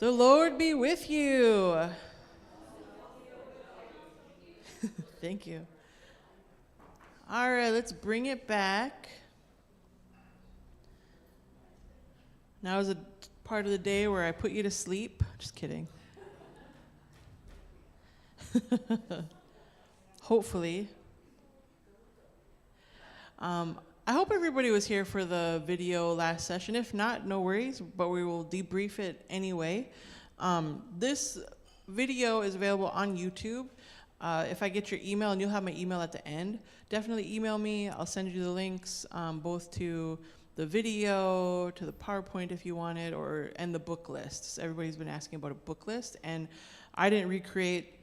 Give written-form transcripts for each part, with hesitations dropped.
The Lord be with you. Thank you. All right, let's bring it back. Now is a part of the day where I put you to sleep. Just kidding. Hopefully. I hope everybody was here for the video last session. If not, no worries, but we will debrief it anyway. This video is available on YouTube. If I get your email, and you'll have my email at the end, definitely email me. I'll send you the links, both to the video, to the PowerPoint if you want it, and the book lists. Everybody's been asking about a book list, and I didn't recreate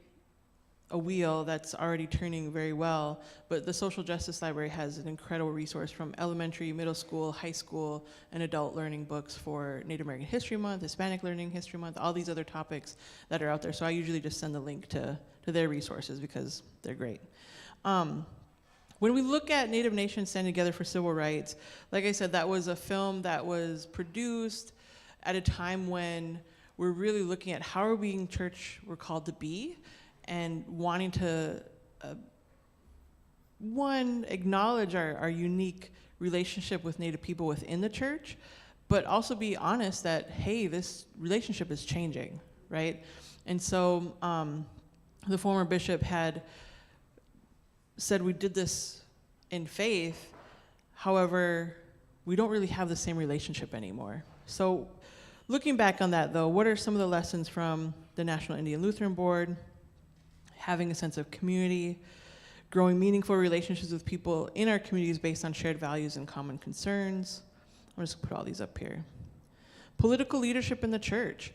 a wheel that's already turning very well, but the Social Justice Library has an incredible resource from elementary, middle school, high school, and adult learning books for Native American History Month, Hispanic Learning History Month, all these other topics that are out there. So I usually just send the link to their resources because they're great. When we look at Native Nations Standing Together for Civil Rights, like I said, that was a film that was produced at a time when we're really looking at how are we being church we're called to be, and wanting to, one, acknowledge our unique relationship with Native people within the church, but also be honest that, hey, this relationship is changing, right? And so the former bishop had said we did this in faith, however, we don't really have the same relationship anymore. So looking back on that though, what are some of the lessons from the National Indian Lutheran Board? Having a sense of community, growing meaningful relationships with people in our communities based on shared values and common concerns. I'm just gonna put all these up here. Political leadership in the church.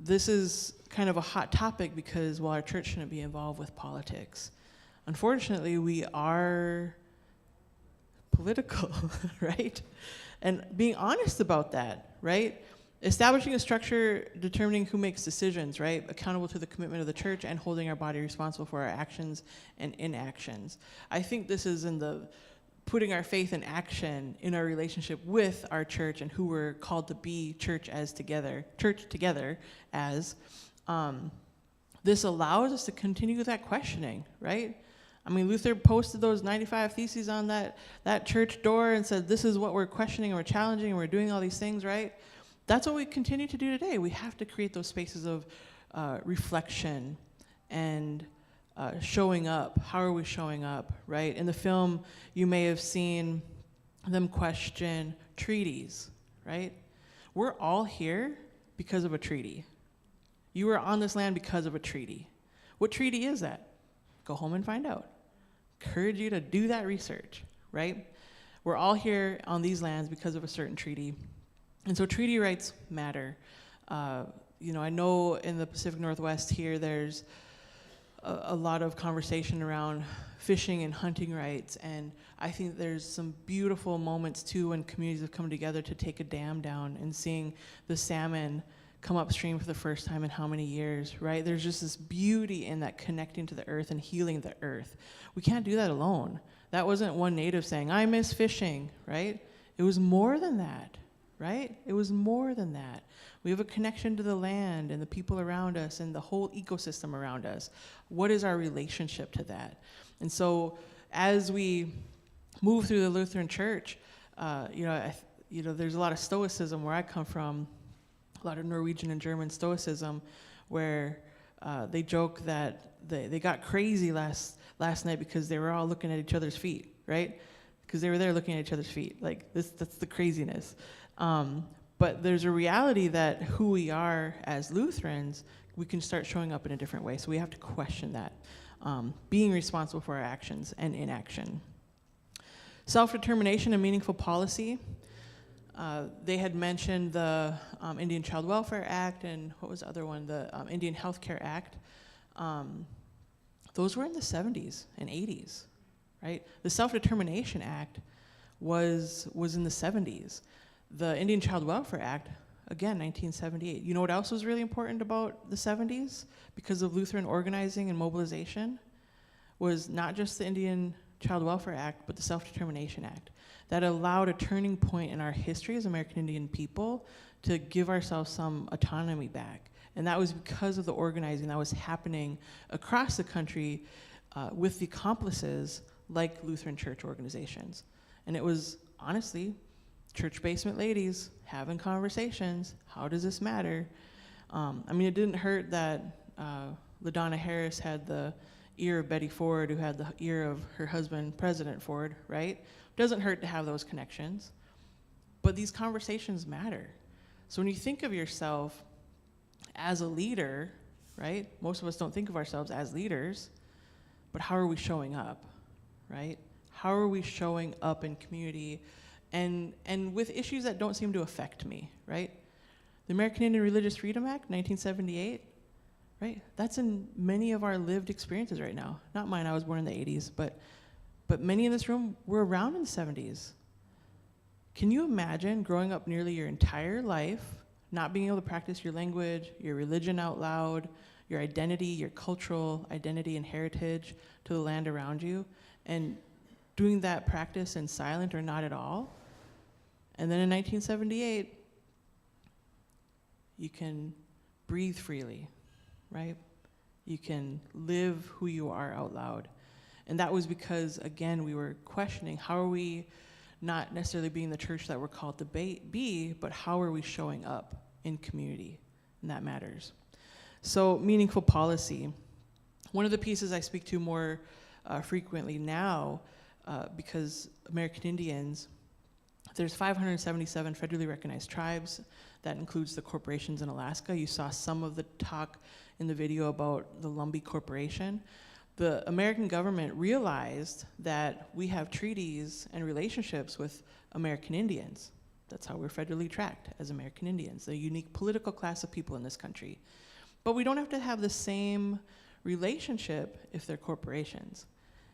This is kind of a hot topic because, well, our church shouldn't be involved with politics. Unfortunately, we are political, right? And being honest about that, right? Establishing a structure determining who makes decisions, right? Accountable to the commitment of the church and holding our body responsible for our actions and inactions. I think this is in the putting our faith in action in our relationship with our church and who we're called to be church together as. This allows us to continue with that questioning, right? I mean, Luther posted those 95 theses on that church door and said, this is what we're questioning and we're challenging and we're doing all these things, right? That's what we continue to do today. We have to create those spaces of reflection and showing up. How are we showing up, right? In the film, you may have seen them question treaties, right? We're all here because of a treaty. You are on this land because of a treaty. What treaty is that? Go home and find out. Encourage you to do that research, right? We're all here on these lands because of a certain treaty. And so treaty rights matter. I know in the Pacific Northwest here, there's a lot of conversation around fishing and hunting rights. And I think there's some beautiful moments too when communities have come together to take a dam down and seeing the salmon come upstream for the first time in how many years, right? There's just this beauty in that connecting to the earth and healing the earth. We can't do that alone. That wasn't one native saying, I miss fishing, right? It was more than that. Right? It was more than that. We have a connection to the land and the people around us and the whole ecosystem around us. What is our relationship to that? And so as we move through the Lutheran Church, there's a lot of stoicism where I come from, a lot of Norwegian and German stoicism, where they joke that they got crazy last night because they were all looking at each other's feet, right? Because they were there looking at each other's feet. Like that's the craziness. But there's a reality that who we are as Lutherans, we can start showing up in a different way. So we have to question that, being responsible for our actions and inaction. Self-determination and meaningful policy. They had mentioned the Indian Child Welfare Act and what was the other one? The Indian Healthcare Act. Those were in the 70s and 80s, right? The Self-Determination Act was in the 70s. The Indian Child Welfare Act, again, 1978. You know what else was really important about the 70s because of Lutheran organizing and mobilization? Was not just the Indian Child Welfare Act, but the Self-Determination Act. that allowed a turning point in our history as American Indian people to give ourselves some autonomy back. And that was because of the organizing that was happening across the country with the accomplices like Lutheran church organizations. And it was, honestly, church basement ladies having conversations. How does this matter? I mean, it didn't hurt that LaDonna Harris had the ear of Betty Ford, who had the ear of her husband, President Ford, right? Doesn't hurt to have those connections. But these conversations matter. So when you think of yourself as a leader, right? Most of us don't think of ourselves as leaders, but how are we showing up, right? How are we showing up in community and with issues that don't seem to affect me, right? The American Indian Religious Freedom Act, 1978, right? That's in many of our lived experiences right now. Not mine, I was born in the 80s, but many in this room were around in the 70s. Can you imagine growing up nearly your entire life, not being able to practice your language, your religion out loud, your identity, your cultural identity and heritage to the land around you, and doing that practice in silent or not at all? And then in 1978, you can breathe freely, right? You can live who you are out loud. And that was because, again, we were questioning, how are we not necessarily being the church that we're called to be, but how are we showing up in community? And that matters. So meaningful policy. One of the pieces I speak to more frequently now, because American Indians, there's 577 federally recognized tribes. That includes the corporations in Alaska. You saw some of the talk in the video about the Lumbee Corporation. The American government realized that we have treaties and relationships with American Indians. That's how we're federally tracked as American Indians, the unique political class of people in this country. But we don't have to have the same relationship if they're corporations.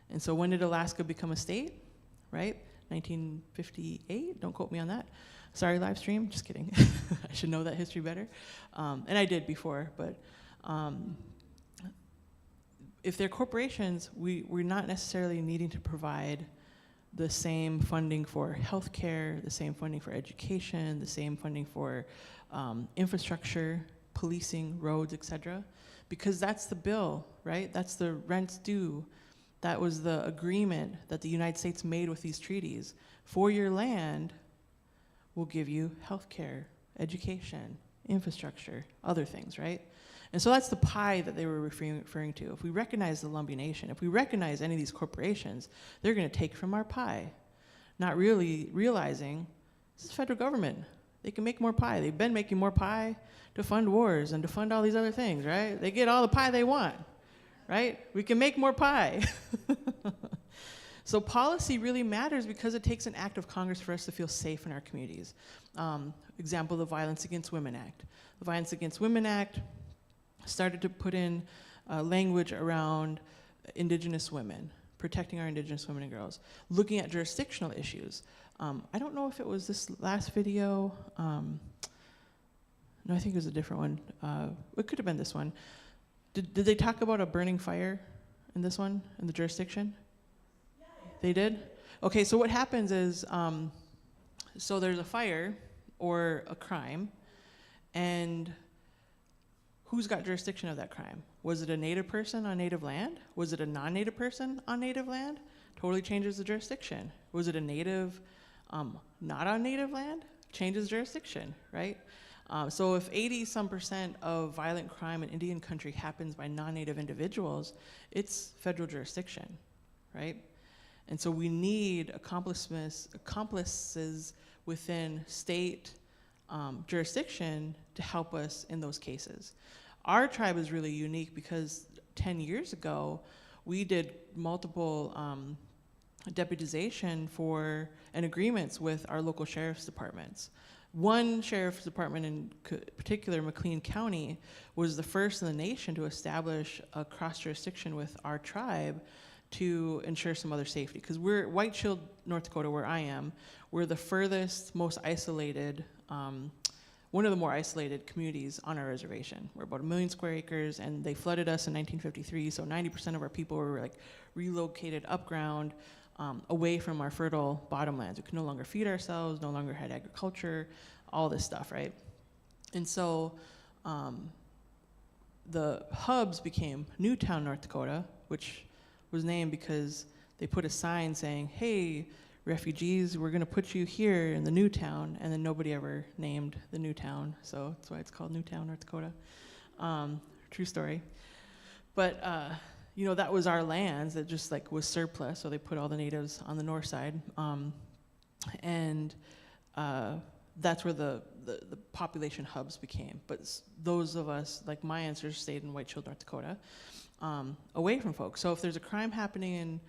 And so when did Alaska become a state, right? 1958, don't quote me on that. Sorry, live stream, just kidding. I should know that history better. And I did before, but if they're corporations, we're not necessarily needing to provide the same funding for healthcare, the same funding for education, the same funding for infrastructure, policing, roads, et cetera, because that's the bill, right? That's the rents due. That was the agreement that the United States made with these treaties. For your land, we'll give you healthcare, education, infrastructure, other things, right? And so that's the pie that they were referring to. If we recognize the Lumbee Nation, if we recognize any of these corporations, they're gonna take from our pie, not really realizing this is the federal government. They can make more pie. They've been making more pie to fund wars and to fund all these other things, right? They get all the pie they want, right? We can make more pie. So policy really matters because it takes an act of Congress for us to feel safe in our communities. Example, the Violence Against Women Act. The Violence Against Women Act started to put in language around Indigenous women, protecting our Indigenous women and girls, looking at jurisdictional issues. I don't know if it was this last video. No, I think it was a different one. It could have been this one. Did they talk about a burning fire in this one, in the jurisdiction? Yeah. They did? Okay, so what happens is, so there's a fire or a crime, and who's got jurisdiction of that crime? Was it a Native person on Native land? Was it a non-Native person on Native land? Totally changes the jurisdiction. Was it a Native not on Native land? Changes jurisdiction, right? So if 80-some% of violent crime in Indian country happens by non-Native individuals, it's federal jurisdiction, right? And so we need accomplices within state jurisdiction to help us in those cases. Our tribe is really unique because 10 years ago, we did multiple deputization for and agreements with our local sheriff's departments. One sheriff's department in particular, McLean County, was the first in the nation to establish a cross-jurisdiction with our tribe to ensure some other safety. Because we're White Shield, North Dakota, where I am, we're the furthest, most isolated, one of the more isolated communities on our reservation. We're about 1 million square acres, and they flooded us in 1953, so 90% of our people were like relocated upground. away from our fertile bottomlands. We could no longer feed ourselves, no longer had agriculture, all this stuff, right? And so the hubs became Newtown, North Dakota, which was named because they put a sign saying, hey, refugees, we're gonna put you here in the new town, and then nobody ever named the new town, so that's why it's called Newtown, North Dakota. True story. But you know, that was our lands that just like was surplus, so they put all the natives on the north side. And that's where the population hubs became. But those of us, like my ancestors, stayed in Whiteshield, North Dakota, away from folks. So if there's a crime happening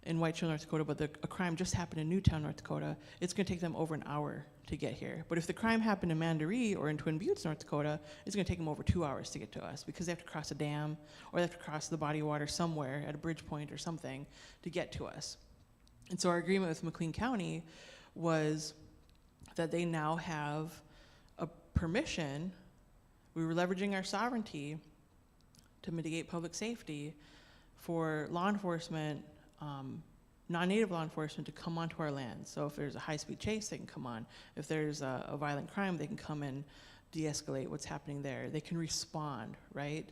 in Whiteshield, North Dakota, but a crime just happened in Newtown, North Dakota, it's gonna take them over an hour to get here. But if the crime happened in Mandaree or in Twin Buttes, North Dakota, it's gonna take them over 2 hours to get to us because they have to cross a dam or they have to cross the body of water somewhere at a bridge point or something to get to us. And so our agreement with McLean County was that they now have a permission. We were leveraging our sovereignty to mitigate public safety for law enforcement, non-native law enforcement, to come onto our land. So if there's a high-speed chase, they can come on. If there's a violent crime, they can come and de-escalate what's happening there. They can respond, right?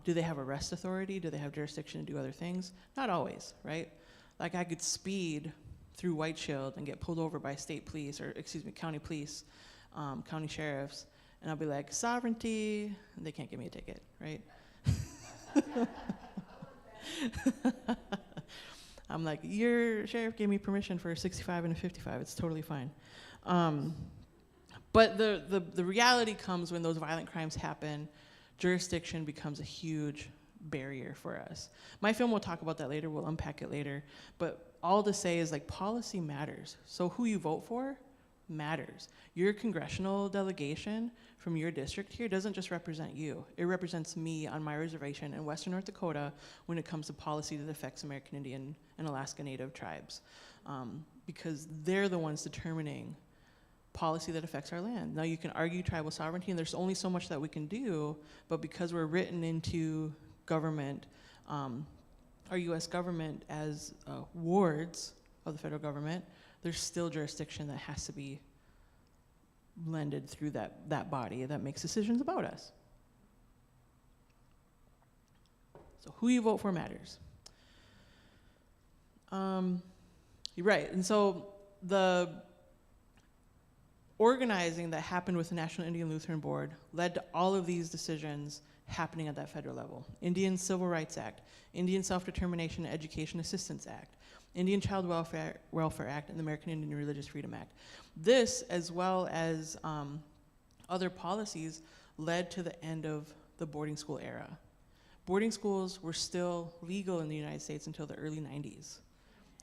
Do they have arrest authority? Do they have jurisdiction to do other things? Not always, right? Like I could speed through Whiteshield and get pulled over by state police, or excuse me, county police, county sheriffs, and I'll be like, sovereignty, and they can't give me a ticket, right? I'm like, your sheriff gave me permission for a 65 and a 55. It's totally fine. But the reality comes when those violent crimes happen, jurisdiction becomes a huge barrier for us. My film will talk about that later. We'll unpack it later. But all to say is like policy matters. So who you vote for matters. Your congressional delegation from your district here doesn't just represent you. It represents me on my reservation in Western North Dakota when it comes to policy that affects American Indian and Alaska Native tribes. Because they're the ones determining policy that affects our land. Now you can argue tribal sovereignty and there's only so much that we can do, but because we're written into government, our US government as wards of the federal government, there's still jurisdiction that has to be blended through that body that makes decisions about us. So who you vote for matters. You're right, and so the organizing that happened with the National Indian Lutheran Board led to all of these decisions happening at that federal level. Indian Civil Rights Act, Indian Self-Determination and Education Assistance Act, Indian Child Welfare Act, and the American Indian Religious Freedom Act. This, as well as other policies, led to the end of the boarding school era. Boarding schools were still legal in the United States until the early 90s,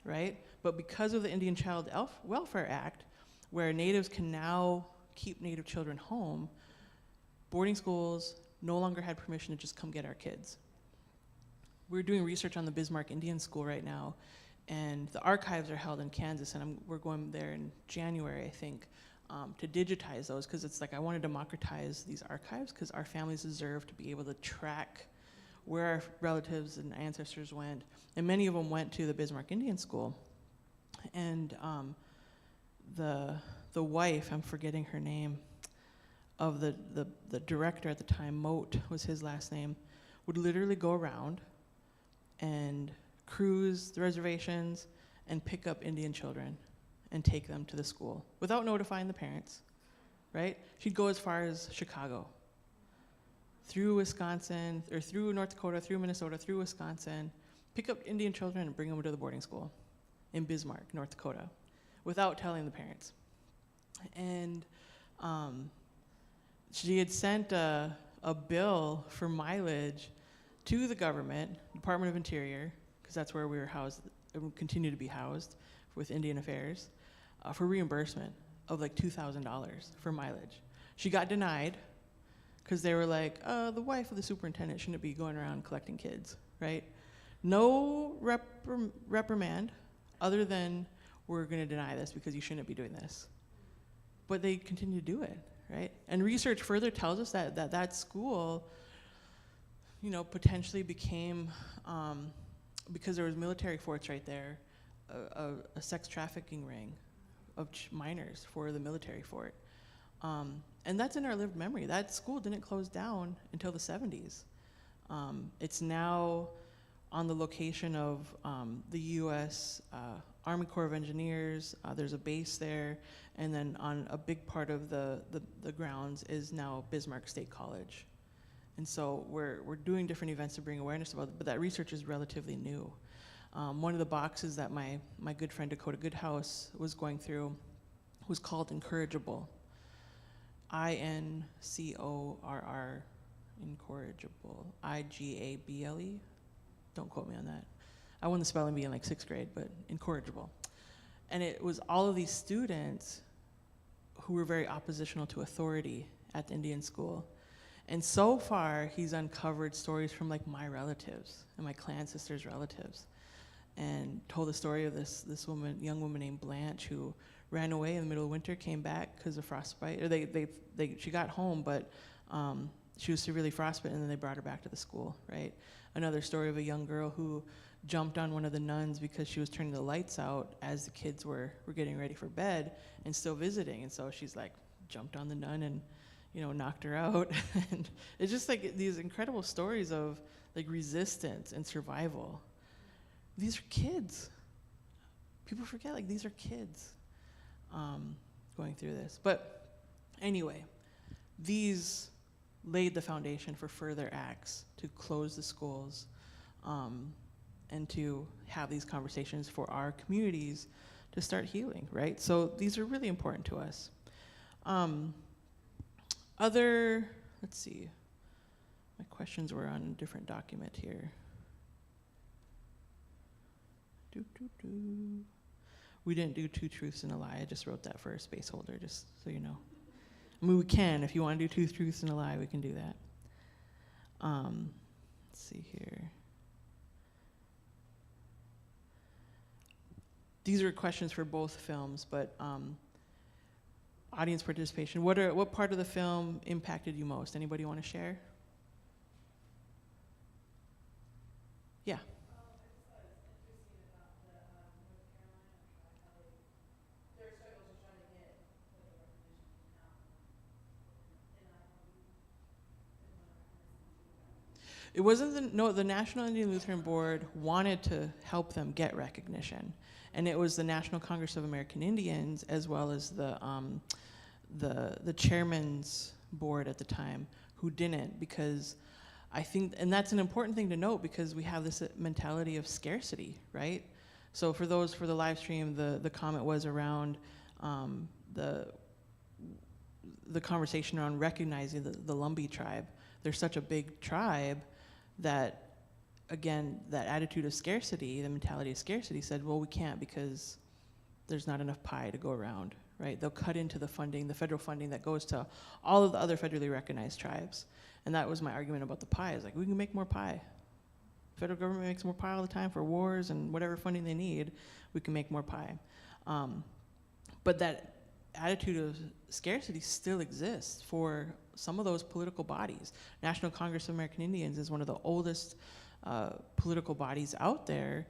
right? But because of the Indian Child Welfare Act, where natives can now keep native children home, boarding schools no longer had permission to just come get our kids. We're doing research on the Bismarck Indian School right now, and the archives are held in Kansas, and we're going there in January, I think, to digitize those, because it's like I want to democratize these archives, because our families deserve to be able to track where our relatives and ancestors went, and many of them went to the Bismarck Indian School. And the wife, I'm forgetting her name, of the director at the time, Moat was his last name, would literally go around and cruise the reservations and pick up Indian children and take them to the school without notifying the parents, right? She'd go as far as Chicago, through Wisconsin, or through North Dakota, through Minnesota, through Wisconsin, pick up Indian children and bring them to the boarding school in Bismarck, North Dakota, without telling the parents. And she had sent a bill for mileage to the government, Department of Interior, because that's where we were housed, and continue to be housed with Indian Affairs, for reimbursement of like $2,000 for mileage. She got denied because they were like, the wife of the superintendent shouldn't be going around collecting kids, right? No reprimand other than we're gonna deny this because you shouldn't be doing this. But they continue to do it, right? And research further tells us that school, you know, potentially became, because there was military forts right there, a sex trafficking ring of minors for the military for it. And that's in our lived memory. That school didn't close down until the 70s. It's now on the location of the U.S. Army Corps of Engineers. There's a base there, and then on a big part of the grounds is now Bismarck State College. And so we're doing different events to bring awareness about it, but that research is relatively new. One of the boxes that my good friend Dakota Goodhouse was going through was called Incorrigible. INCORR, incorrigible, IGABLE. Don't quote me on that. I won the spelling bee in like 6th grade, but incorrigible. And it was all of these students who were very oppositional to authority at the Indian school. And so far, he's uncovered stories from like my relatives and my clan sister's relatives, and told the story of this young woman named Blanche who ran away in the middle of winter, came back because of frostbite. Or she got home, but she was severely frostbitten, and then they brought her back to the school, right? Another story of a young girl who jumped on one of the nuns because she was turning the lights out as the kids were getting ready for bed and still visiting. And so she's like, jumped on the nun and, knocked her out. And it's just like these incredible stories of like resistance and survival. These are kids. People forget, like, these are kids going through this. But anyway, these laid the foundation for further acts to close the schools and to have these conversations for our communities to start healing, right? So these are really important to us. Let's see, my questions were on a different document here. We didn't do 2 truths and a lie. I just wrote that for a space holder, just so you know. I mean, we can. If you want to do 2 truths and a lie, we can do that. Let's see here. These are questions for both films, but audience participation. What part of the film impacted you most? Anybody want to share? Yeah. It wasn't the National Indian Lutheran Board wanted to help them get recognition, and it was the National Congress of American Indians as well as the chairman's board at the time who didn't, because I think, and that's an important thing to note because we have this mentality of scarcity, right? So for the live stream, the comment was around the conversation around recognizing the Lumbee tribe. They're such a big tribe that, again, that attitude of scarcity, the mentality of scarcity said, well, we can't because there's not enough pie to go around, right? They'll cut into the funding, the federal funding that goes to all of the other federally recognized tribes. And that was my argument about the pie. Is like, we can make more pie. Federal government makes more pie all the time for wars and whatever funding they need, we can make more pie. But that attitude of scarcity still exists for some of those political bodies. National Congress of American Indians is one of the oldest political bodies out there,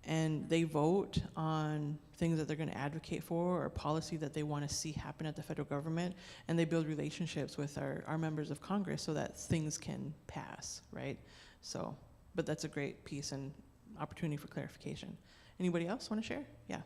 and they vote on things that they're going to advocate for or policy that they want to see happen at the federal government, and they build relationships with our members of Congress so that things can pass, right? So, but that's a great piece and opportunity for clarification. Anybody else want to share? Yeah.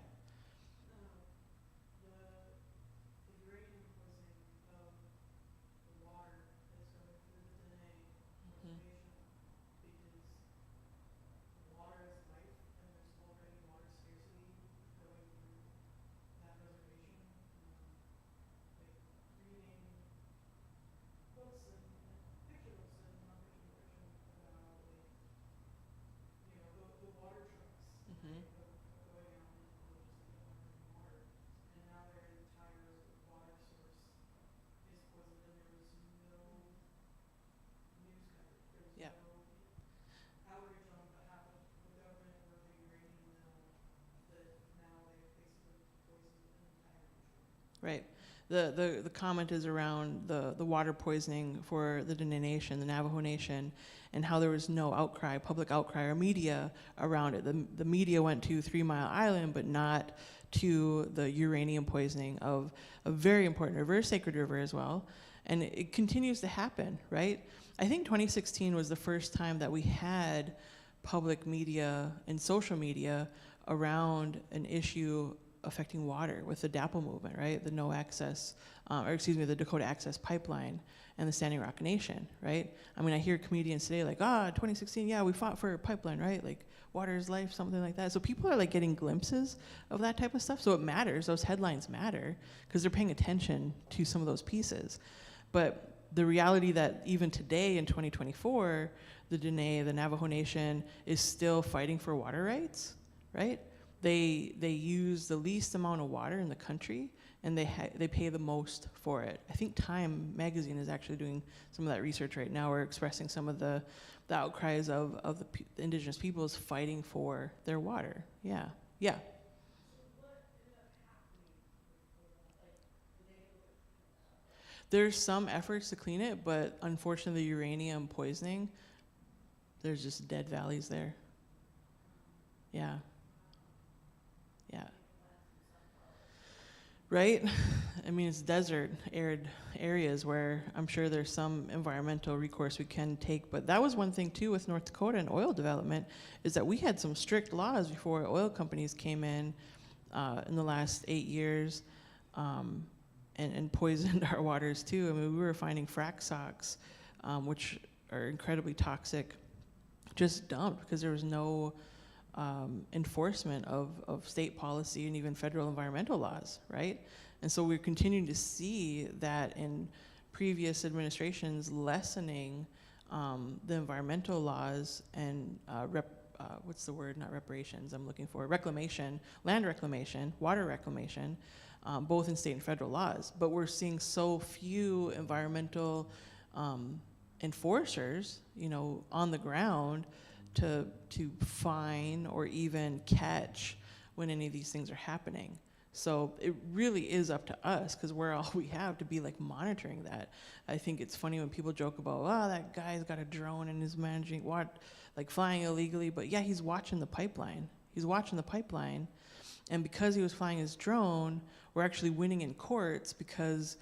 Right. The comment is around the water poisoning for the Dene Nation, the Navajo Nation, and how there was no outcry, public outcry or media around it. The media went to 3 Mile Island, but not to the uranium poisoning of a very important river, a sacred river as well. And it continues to happen, right? I think 2016 was the first time that we had public media and social media around an issue affecting water with the DAPL movement, right? The the Dakota Access Pipeline and the Standing Rock Nation, right? I mean, I hear comedians today like, 2016, yeah, we fought for a pipeline, right? Like, water is life, something like that. So people are like getting glimpses of that type of stuff. So it matters, those headlines matter, because they're paying attention to some of those pieces. But the reality that even today in 2024, the Dene, the Navajo Nation, is still fighting for water rights, right? They use the least amount of water in the country, and they pay the most for it. I think Time magazine is actually doing some of that research right now. We're expressing some of the outcries of the indigenous peoples fighting for their water. Yeah. There's some efforts to clean it, but unfortunately, the uranium poisoning, there's just dead valleys there. Yeah. Right? I mean, it's desert, arid areas where I'm sure there's some environmental recourse we can take. But that was one thing, too, with North Dakota and oil development, is that we had some strict laws before oil companies came in the last 8 years and poisoned our waters, too. I mean, we were finding frac socks, which are incredibly toxic, just dumped because there was no enforcement of state policy and even federal environmental laws, right? And so we're continuing to see that in previous administrations lessening the environmental laws and what's the word, not reparations, I'm looking for, reclamation, land reclamation, water reclamation, both in state and federal laws. But we're seeing so few environmental enforcers, on the ground to fine or even catch when any of these things are happening. So it really is up to us, because we're all we have to be like monitoring that. I think it's funny when people joke about, that guy's got a drone and is managing flying illegally, but yeah, he's watching the pipeline. And because he was flying his drone, we're actually winning in courts because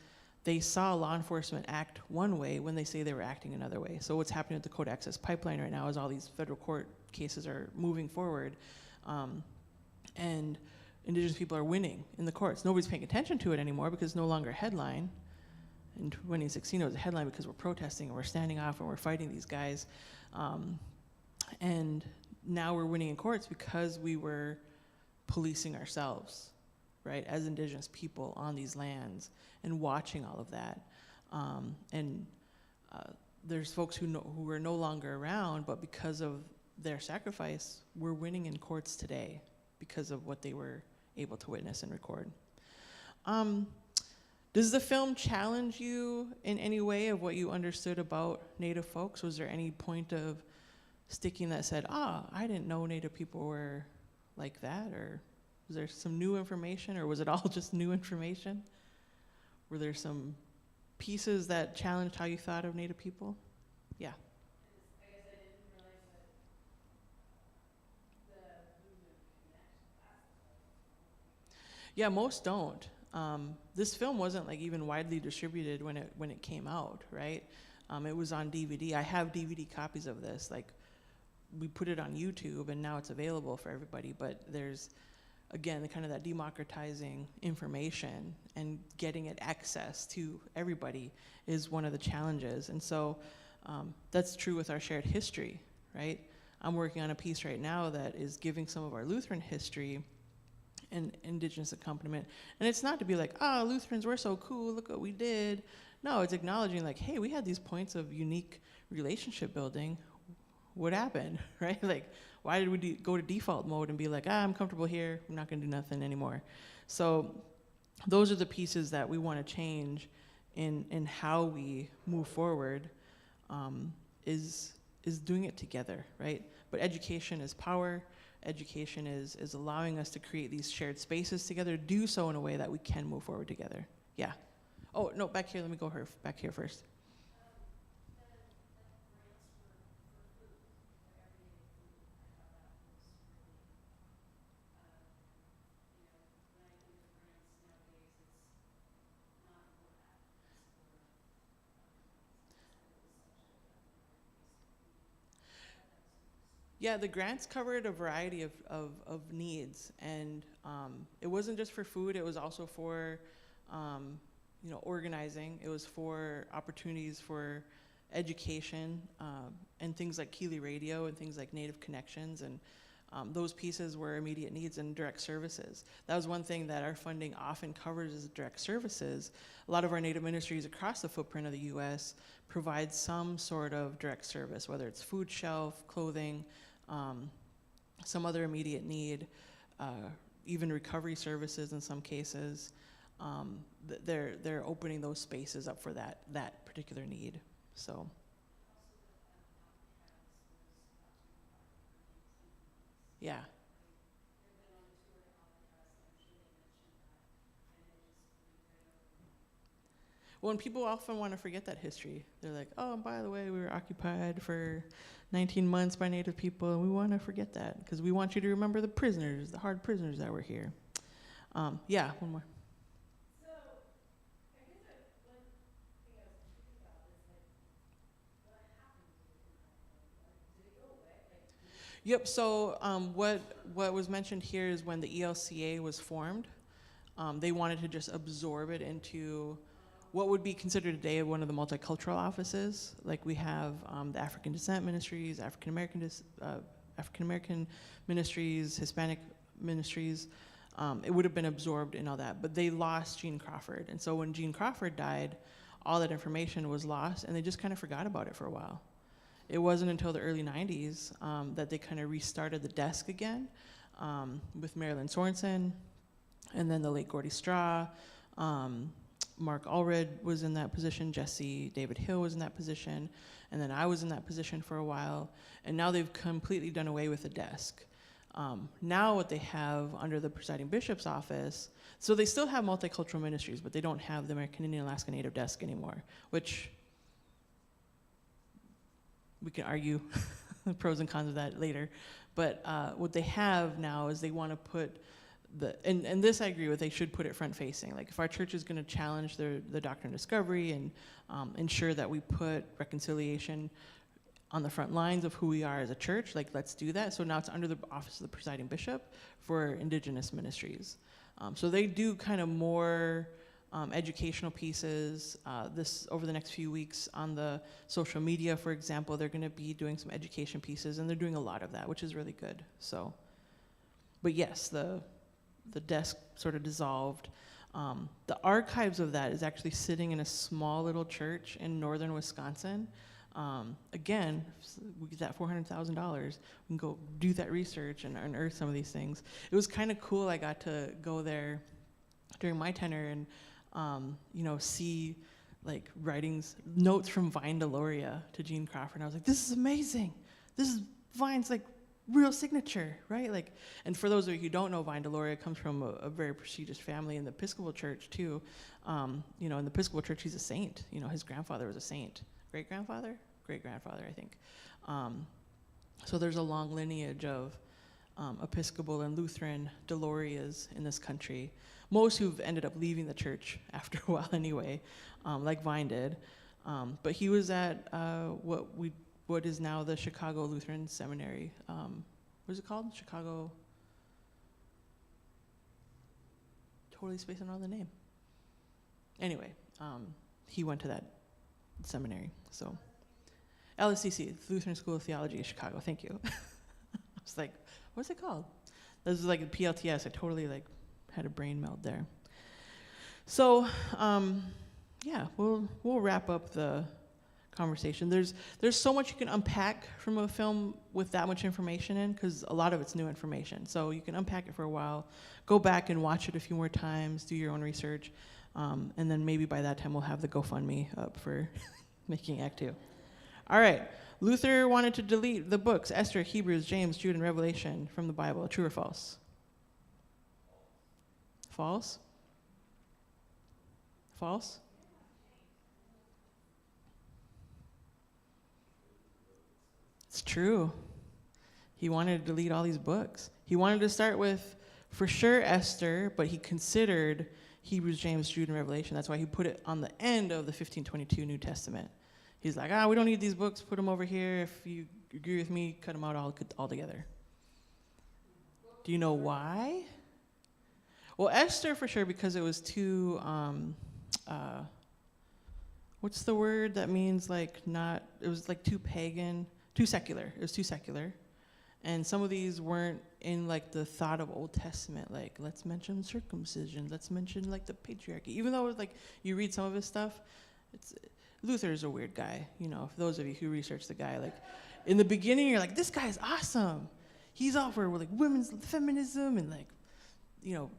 they saw law enforcement act one way when they say they were acting another way. So what's happening with the Dakota Access Pipeline right now is all these federal court cases are moving forward, and indigenous people are winning in the courts. Nobody's paying attention to it anymore because it's no longer a headline. In 2016, it was a headline because we're protesting and we're standing off and we're fighting these guys. And now we're winning in courts because we were policing ourselves, right, as indigenous people on these lands and watching all of that. There's folks who are no longer around, but because of their sacrifice, we're winning in courts today because of what they were able to witness and record. Does the film challenge you in any way of what you understood about Native folks? Was there any point of sticking that said, I didn't know Native people were like that? Or was there some new information, or was it all just new information? Were there some pieces that challenged how you thought of Native people? Yeah. I guess I didn't realize that the movement connects. Yeah, most don't. This film wasn't even widely distributed when it came out, right? It was on DVD. I have DVD copies of this. We put it on YouTube, and now it's available for everybody. But there's, again, the kind of that democratizing information and getting it access to everybody is one of the challenges. And so that's true with our shared history, right? I'm working on a piece right now that is giving some of our Lutheran history and indigenous accompaniment. And it's not to be like, Lutherans, we're so cool, look what we did. No, it's acknowledging hey, we had these points of unique relationship building. What happened, right? Why did we go to default mode and be like, I'm comfortable here, I'm not gonna do nothing anymore? So those are the pieces that we wanna change in how we move forward, is doing it together, right? But education is power. Education is allowing us to create these shared spaces together, do so in a way that we can move forward together. Yeah. Oh, no, back here. Let me go back here first. Yeah, the grants covered a variety of needs, and it wasn't just for food. It was also for, organizing. It was for opportunities for education, and things like Keeley Radio and things like Native Connections, and those pieces were immediate needs and direct services. That was one thing that our funding often covers is direct services. A lot of our Native ministries across the footprint of the U.S. provide some sort of direct service, whether it's food shelf, clothing, some other immediate need, even recovery services in some cases. They're opening those spaces up for that particular need. So. Yeah. Well, and people often want to forget that history. They're like, oh, and by the way, we were occupied for 19 months by Native people, and we want to forget that because we want you to remember the prisoners, the hard prisoners that were here. Yeah, one more. So, I guess one thing I was thinking about is like, what happened to it in that? Did it go away? Yep, so what was mentioned here is when the ELCA was formed, they wanted to just absorb it into what would be considered today one of the multicultural offices. Like we have the African Descent Ministries, African American Ministries, Hispanic Ministries. It would have been absorbed in all that, but they lost Gene Crawford. And so when Gene Crawford died, all that information was lost, and they just kind of forgot about it for a while. It wasn't until the early 90s that they kind of restarted the desk again with Marilyn Sorensen, and then the late Gordy Straw. Mark Allred was in that position, Jesse David Hill was in that position, and then I was in that position for a while, and now they've completely done away with the desk. Now what they have under the presiding bishop's office, so they still have multicultural ministries, but they don't have the American Indian Alaska Native desk anymore, which we can argue the pros and cons of that later. But what they have now is they want to put and this I agree with, they should put it front facing. Like if our church is going to challenge the doctrine of discovery and ensure that we put reconciliation on the front lines of who we are as a church, like let's do that. So now it's under the office of the presiding bishop for indigenous ministries. So they do kind of more educational pieces. This over the next few weeks on the social media, for example, they're going to be doing some education pieces, and they're doing a lot of that, which is really good. So, but yes, the desk sort of dissolved. The archives of that is actually sitting in a small little church in northern Wisconsin. Again, we get that $400,000. We can go do that research and unearth some of these things. It was kind of cool. I got to go there during my tenure and see like writings, notes from Vine Deloria to Gene Crawford. And I was like, this is amazing. This is Vine's like real signature, right? Like, and for those of you who don't know, Vine Deloria comes from a very prestigious family in the Episcopal Church too. In the Episcopal Church, he's a saint. His grandfather was a saint. Great-grandfather, I think. So there's a long lineage of Episcopal and Lutheran Delorias in this country. Most who've ended up leaving the church after a while anyway, like Vine did. But he was at what is now the Chicago Lutheran Seminary. What is it called? Chicago. Totally spacing on the name. Anyway, he went to that seminary. So, LSCC, Lutheran School of Theology of Chicago. Thank you. I was like, what's it called? This is like a PLTS. I totally had a brain meld there. So, we'll wrap up the conversation. There's so much you can unpack from a film with that much information in, because a lot of it's new information. So you can unpack it for a while, go back and watch it a few more times, do your own research, and then maybe by that time we'll have the GoFundMe up for making Act 2. All right. Luther wanted to delete the books Esther, Hebrews, James, Jude, and Revelation from the Bible. True or false? False? False? It's true. He wanted to delete all these books. He wanted to start with, for sure, Esther, but he considered Hebrews, James, Jude, and Revelation. That's why he put it on the end of the 1522 New Testament. He's like, we don't need these books. Put them over here. If you agree with me, cut them out all together. Do you know why? Well, Esther for sure, because it was too, what's the word that means like not, it was like too pagan, too secular. It was too secular. And some of these weren't in like the thought of Old Testament, like let's mention circumcision, let's mention like the patriarchy. Even though like you read some of his stuff, Luther is a weird guy. You know, for those of you who research the guy, like in the beginning you're like, this guy's awesome. He's all for like women's feminism and like, you know,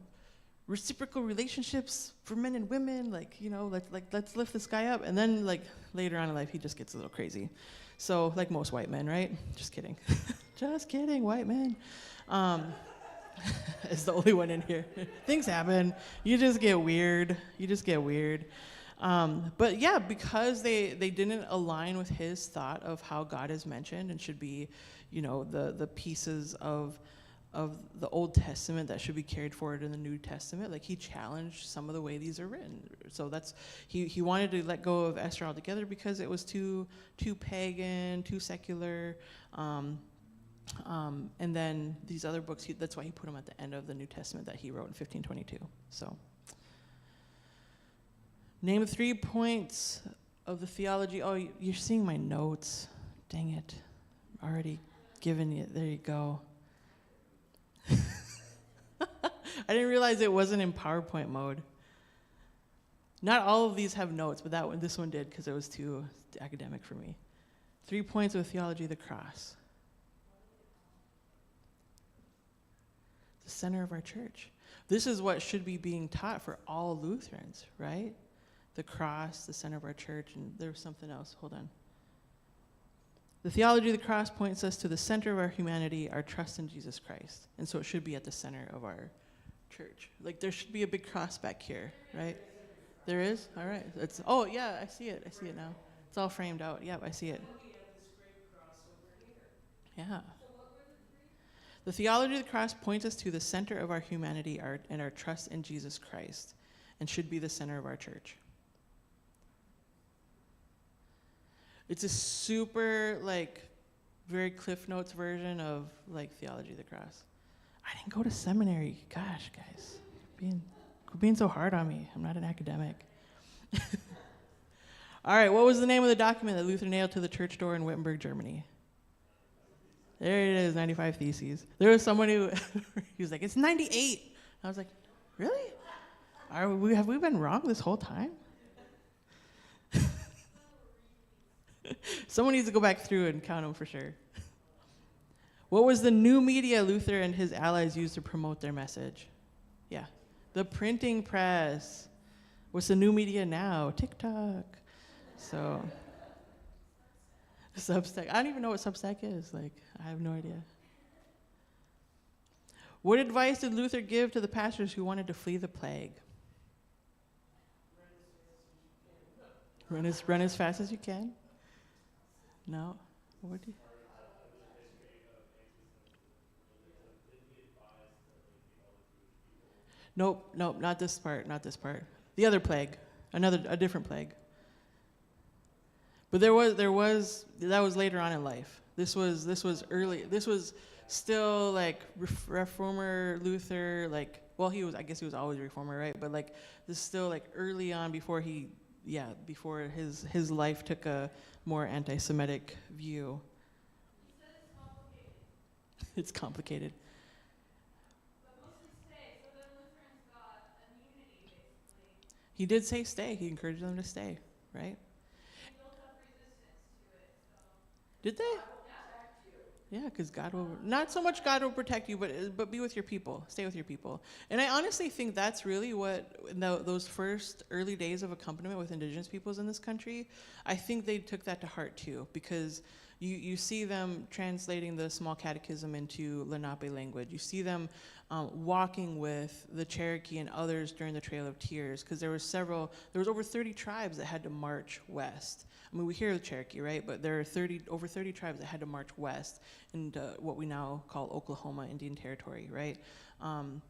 reciprocal relationships for men and women. Like, you know, let's lift this guy up. And then like later on in life he just gets a little crazy. So like most white men, right? Just kidding. Just kidding, white men. It's the only one in here. Things happen. You just get weird. But yeah, because they didn't align with his thought of how God is mentioned and should be, you know, the pieces of the Old Testament that should be carried forward in the New Testament. Like he challenged some of the way these are written. So that's he wanted to let go of Esther altogether because it was too pagan, too secular. And then these other books, that's why he put them at the end of the New Testament that he wrote in 1522. So, name 3 points of the theology. Oh, you're seeing my notes. Dang it. Already given you. There you go. I didn't realize it wasn't in PowerPoint mode. Not all of these have notes, but this one did because it was too academic for me. 3 points of theology of the cross. The center of our church. This is what should be being taught for all Lutherans, right? The cross, the center of our church, and there was something else. Hold on. The theology of the cross points us to the center of our humanity, our trust in Jesus Christ. And so it should be at the center of our church. Like there should be a big cross back here, right? There is? All right. Oh, yeah, I see it. I see it now. It's all framed out. Yep, I see it. Yeah. The theology of the cross points us to the center of our humanity and our trust in Jesus Christ, and should be the center of our church. It's a super, like, very Cliff Notes version of, like, theology of the cross. I didn't go to seminary. Gosh, guys. Being so hard on me. I'm not an academic. All right, what was the name of the document that Luther nailed to the church door in Wittenberg, Germany? There it is, 95 Theses. There was someone who, he was like, it's 98. I was like, really? Have we been wrong this whole time? Someone needs to go back through and count them for sure. What was the new media Luther and his allies used to promote their message? Yeah, the printing press. What's the new media now? TikTok. So, Substack. I don't even know what Substack is. Like, I have no idea. What advice did Luther give to the pastors who wanted to flee the plague? Run as fast as you can. No? What do you? Nope, not this part. The other plague, a different plague. But that was later on in life. This was early. This was still like reformer Luther. Like, well, I guess he was always a reformer, right? But like, this is still like early on before before his life took a more anti-Semitic view. He said it's complicated. It's complicated. But mostly stay, so then Lutherans got immunity, basically. He did say stay. He encouraged them to stay, right? They built up resistance to it, so. Did they? Yeah, because God will, not so much God will protect you, but be with your people, stay with your people. And I honestly think that's really what, those first early days of accompaniment with indigenous peoples in this country, I think they took that to heart too, because you see them translating the small catechism into Lenape language. You see them walking with the Cherokee and others during the Trail of Tears, because there was over 30 tribes that had to march west. I mean, we hear the Cherokee, right? But there are over 30 tribes that had to march west into what we now call Oklahoma Indian Territory, right? And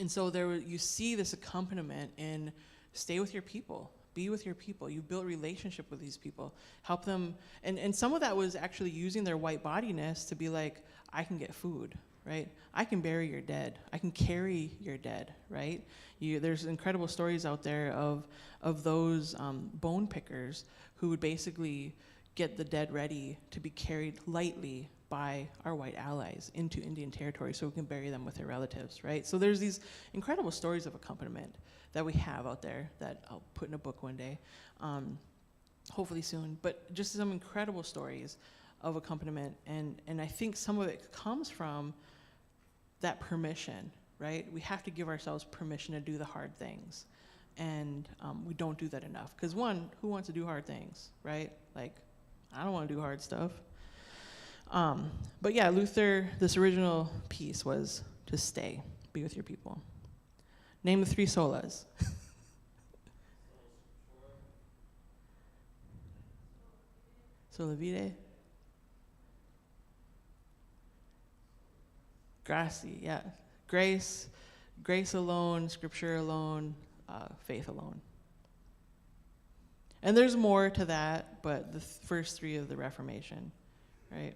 so you see this accompaniment in stay with your people, be with your people. You build relationship with these people, help them. And some of that was actually using their white bodiness to be like, I can get food, right? I can bury your dead. I can carry your dead, right? There's incredible stories out there of those bone pickers who would basically get the dead ready to be carried lightly by our white allies into Indian territory so we can bury them with their relatives, right? So there's these incredible stories of accompaniment that we have out there that I'll put in a book one day, hopefully soon, but just some incredible stories of accompaniment, and I think some of it comes from that permission, right? We have to give ourselves permission to do the hard things, and we don't do that enough, because one, who wants to do hard things, right? Like, I don't want to do hard stuff. But yeah, Luther, this original piece was to stay, be with your people. Name the 3 solas. Sola Fide. Gracie, yeah. Grace alone, scripture alone, faith alone. And there's more to that, but the first 3 of the Reformation, right?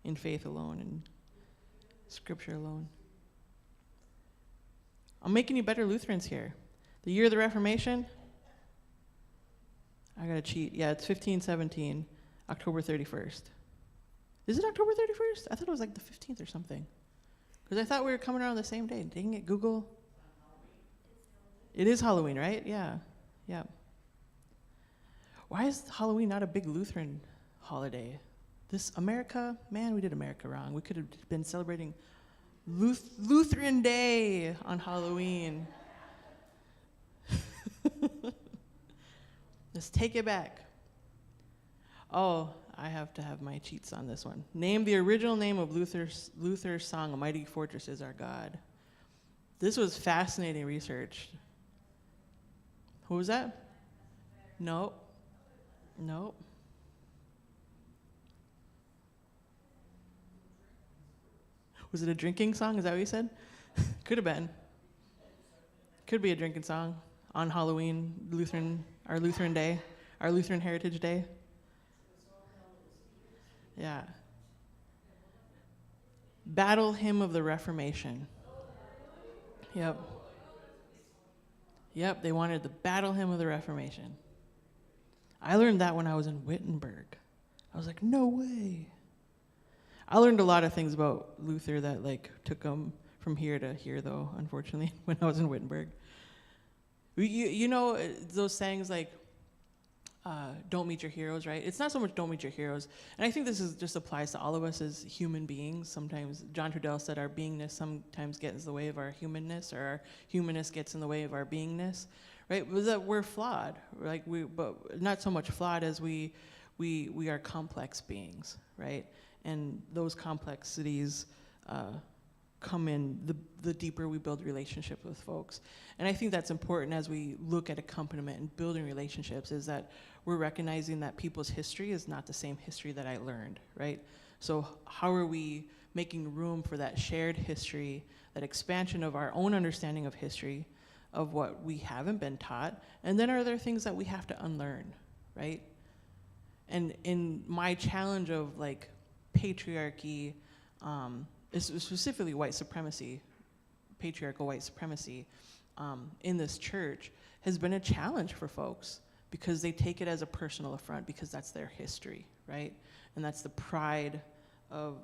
In faith alone and scripture alone. I'm making you better Lutherans here. The year of the Reformation, I gotta cheat. Yeah, it's 1517, October 31st. Is it October 31st? I thought it was like the 15th or something. Because I thought we were coming around the same day. Dang it, Google. It is Halloween, right? Yeah, yeah. Why is Halloween not a big Lutheran holiday? This America, man, we did America wrong. We could have been celebrating Lutheran Day on Halloween. Let's take it back. Oh, I have to have my cheats on this one. Name the original name of Luther's song, "A Mighty Fortress Is Our God." This was fascinating research. Who was that? Nope. Nope. Was it a drinking song? Is that what you said? Could have been. Could be a drinking song on Halloween, our Lutheran Day, our Lutheran Heritage Day. Yeah. Battle Hymn of the Reformation. Yep. Yep, they wanted the Battle Hymn of the Reformation. I learned that when I was in Wittenberg. I was like, no way. I learned a lot of things about Luther that like took him from here to here, though, unfortunately, when I was in Wittenberg. You know those sayings like, don't meet your heroes, right? It's not so much don't meet your heroes. And I think this just applies to all of us as human beings. Sometimes, John Trudell said our beingness sometimes gets in the way of our humanness, or our humanness gets in the way of our beingness, right? But that we're flawed, like but not so much flawed as we are complex beings, right? And those complexities come in the deeper we build relationship with folks. And I think that's important as we look at accompaniment and building relationships, is that we're recognizing that people's history is not the same history that I learned, right? So how are we making room for that shared history, that expansion of our own understanding of history, of what we haven't been taught, and then are there things that we have to unlearn, right? And in my challenge of like patriarchy, specifically white supremacy, patriarchal white supremacy in this church has been a challenge for folks because they take it as a personal affront because that's their history, right? And that's the pride of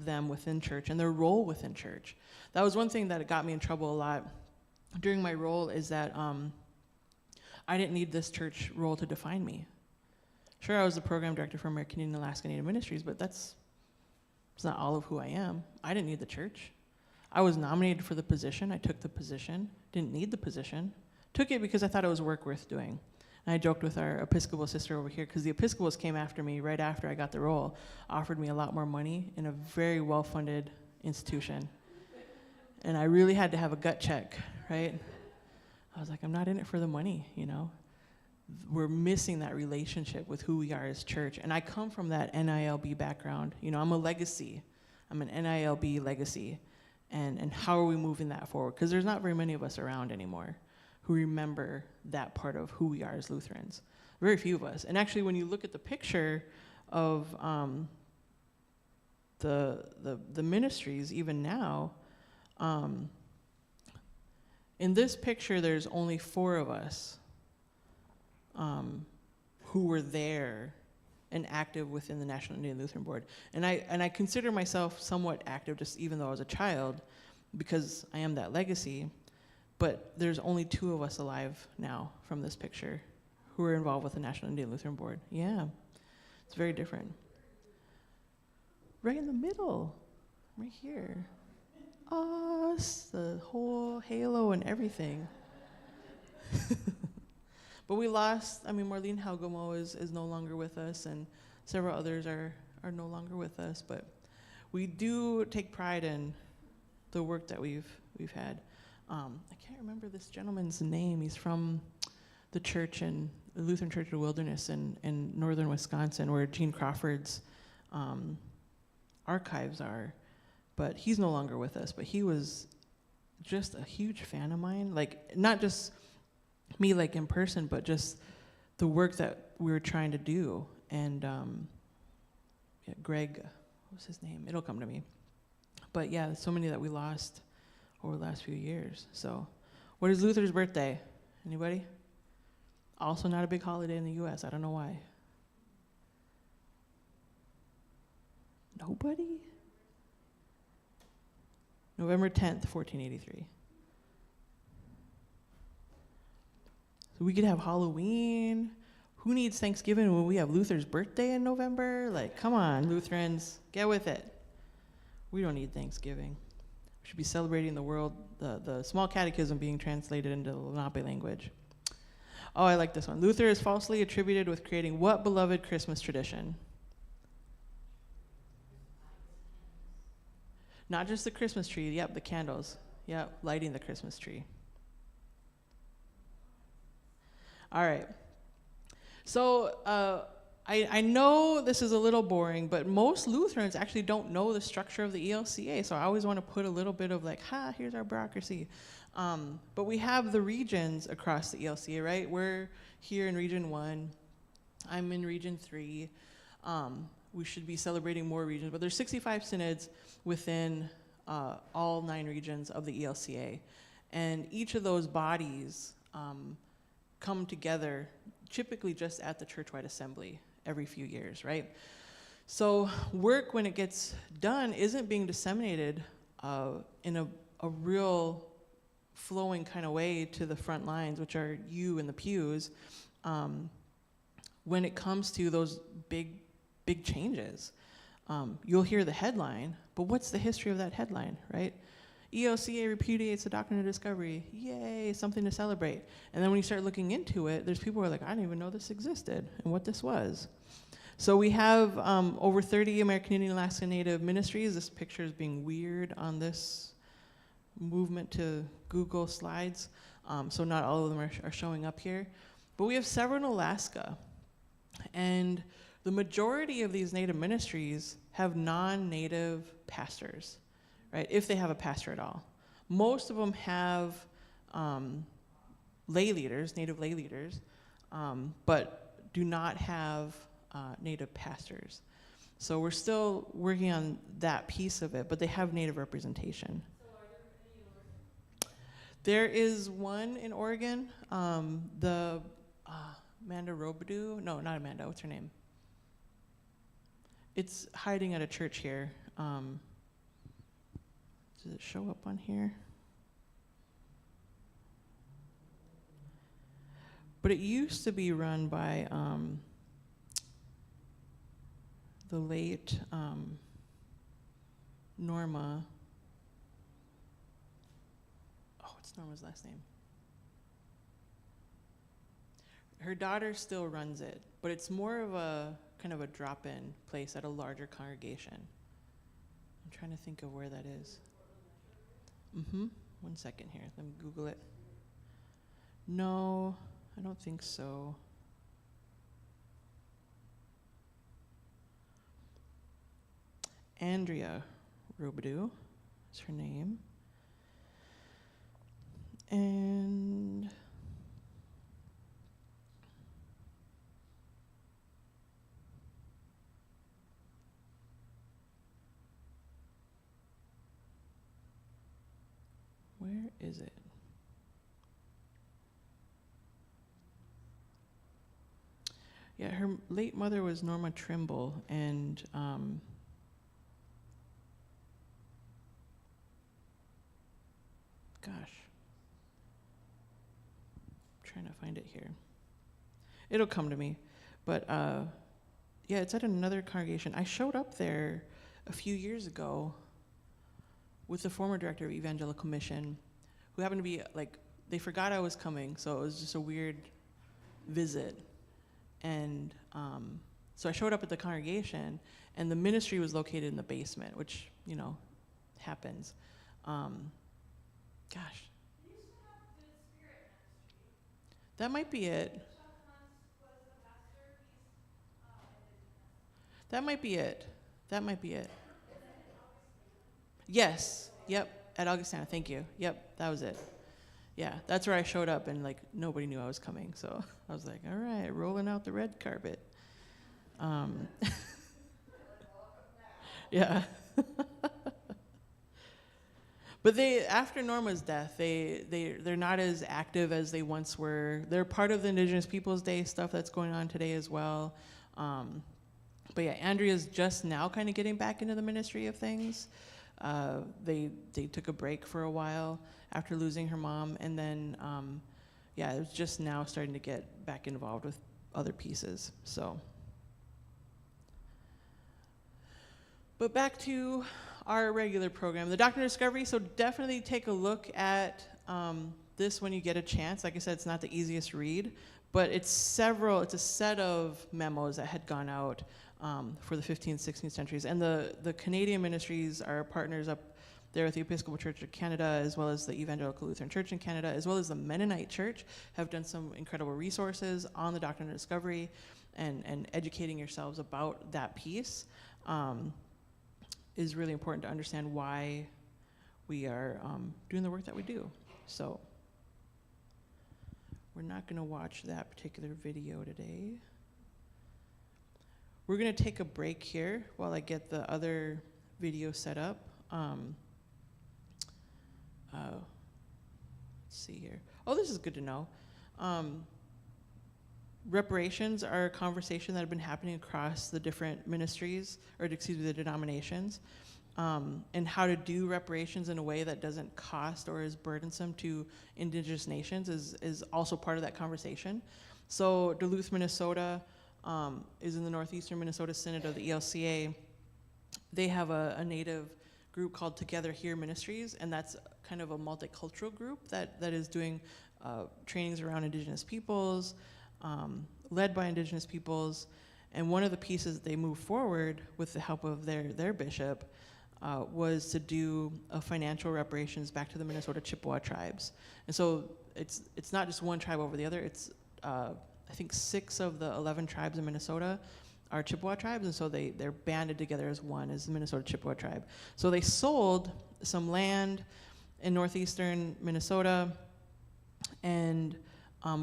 them within church and their role within church. That was one thing that got me in trouble a lot during my role, is that I didn't need this church role to define me. Sure, I was the program director for American Indian Alaska Native Ministries, but it's not all of who I am. I didn't need the church. I was nominated for the position. I took the position. Didn't need the position. Took it because I thought it was work worth doing. And I joked with our Episcopal sister over here, because the Episcopals came after me right after I got the role, offered me a lot more money in a very well-funded institution. And I really had to have a gut check, right? I was like, I'm not in it for the money, you know? we're missing that relationship with who we are as church. And I come from that NILB background. You know, I'm a legacy. I'm an NILB legacy. And how are we moving that forward? Because there's not very many of us around anymore who remember that part of who we are as Lutherans. Very few of us. And actually, when you look at the picture of the ministries, even now, in this picture, there's only 4 of us who were there and active within the National Indian Lutheran Board. And I consider myself somewhat active, just even though I was a child, because I am that legacy. But there's only 2 of us alive now from this picture who are involved with the National Indian Lutheran Board. Yeah, it's very different. Right in the middle, right here. Us, the whole halo and everything. But we lost, I mean, Marlene Halgamo is no longer with us, and several others are no longer with us, but we do take pride in the work that we've had. I can't remember this gentleman's name. He's from the church in the Lutheran Church of the Wilderness in northern Wisconsin, where Gene Crawford's archives are. But he's no longer with us, but he was just a huge fan of mine. Like, not just me, like, in person, but just the work that we were trying to do. And yeah, Greg, what was his name? It'll come to me. But yeah, so many that we lost over the last few years. So, what is Luther's birthday? Anybody? Also not a big holiday in the U.S. I don't know why. Nobody? November 10th, 1483. So we could have Halloween. Who needs Thanksgiving when we have Luther's birthday in November? Like, come on, Lutherans, get with it. We don't need Thanksgiving. We should be celebrating the world, the small catechism being translated into the Lenape language. Oh, I like this one. Luther is falsely attributed with creating what beloved Christmas tradition? Not just the Christmas tree, yep, the candles. Yep, lighting the Christmas tree. All right. So I know this is a little boring, but most Lutherans actually don't know the structure of the ELCA, so I always want to put a little bit of like, here's our bureaucracy. But we have the regions across the ELCA, right? We're here in Region 1. I'm in Region 3. We should be celebrating more regions, but there's 65 synods within all 9 regions of the ELCA. And each of those bodies come together typically just at the churchwide assembly every few years, right? So work, when it gets done, isn't being disseminated in a real flowing kind of way to the front lines, which are you in the pews, when it comes to those big changes. You'll hear the headline, but what's the history of that headline, right? ELCA repudiates the doctrine of discovery. Yay, something to celebrate. And then when you start looking into it, there's people who are like, I didn't even know this existed and what this was. So we have over 30 American Indian Alaska Native ministries. This picture is being weird on this movement to Google Slides. So not all of them are showing up here. But we have several in Alaska. And the majority of these Native ministries have non-Native pastors, right? If they have a pastor at all. Most of them have lay leaders, Native lay leaders, but do not have Native pastors. So we're still working on that piece of it, but they have Native representation. So are there any in Oregon? There is one in Oregon, the Amanda Robidoux. No, not Amanda, what's her name? It's hiding at a church here. Does it show up on here? But it used to be run by the late Norma. Oh, what's Norma's last name? Her daughter still runs it, but it's more of a kind of a drop-in place at a larger congregation. I'm trying to think of where that is. 1 second here. Let me Google it. No, I don't think so. Andrea Robidoux is her name. And where is it? Yeah, her late mother was Norma Trimble, and gosh, I'm trying to find it here. It'll come to me, but yeah, it's at another congregation. I showed up there a few years ago with the former director of Evangelical Mission, who happened to be like, they forgot I was coming, so it was just a weird visit. And so I showed up at the congregation, and the ministry was located in the basement, which, you know, happens. Gosh. You used to have the Spirit Ministry. That might be it. Chuck Hunt was the pastor. He's indigenous. That might be it. That might be it. Is that in Augustine? Yes. Yep. At Augustana. Thank you. Yep. That was it. Yeah. That's where I showed up, and like nobody knew I was coming. So I was like, all right, rolling out the red carpet. Yeah. But they, after Norma's death, they're not as active as they once were. They're part of the Indigenous Peoples Day stuff that's going on today as well. But yeah, Andrea's just now kind of getting back into the ministry of things. They took a break for a while after losing her mom, and then yeah, it was just now starting to get back involved with other pieces. So, but back to our regular program, the Doctrine of Discovery. So definitely take a look at this when you get a chance. Like I said, it's not the easiest read, but it's a set of memos that had gone out for the 15th, 16th centuries. And the Canadian ministries are partners up there with the Episcopal Church of Canada, as well as the Evangelical Lutheran Church in Canada, as well as the Mennonite Church, have done some incredible resources on the Doctrine of Discovery and educating yourselves about that piece. Is really important to understand why we are doing the work that we do. So we're not going to watch that particular video today. We're going to take a break here while I get the other video set up. Let's see here. Oh, this is good to know. Reparations are a conversation that have been happening across the different ministries, or excuse me, the denominations, and how to do reparations in a way that doesn't cost or is burdensome to Indigenous nations is also part of that conversation. So Duluth, Minnesota is in the Northeastern Minnesota Synod of the ELCA. They have a Native group called Together Here Ministries, and that's kind of a multicultural group that is doing trainings around Indigenous peoples, led by Indigenous peoples. And one of the pieces that they moved forward with the help of their bishop was to do a financial reparations back to the Minnesota Chippewa tribes. And so it's not just one tribe over the other. It's I think 6 of the 11 tribes in Minnesota are Chippewa tribes, and so they're banded together as one, as the Minnesota Chippewa tribe. So they sold some land in northeastern Minnesota, and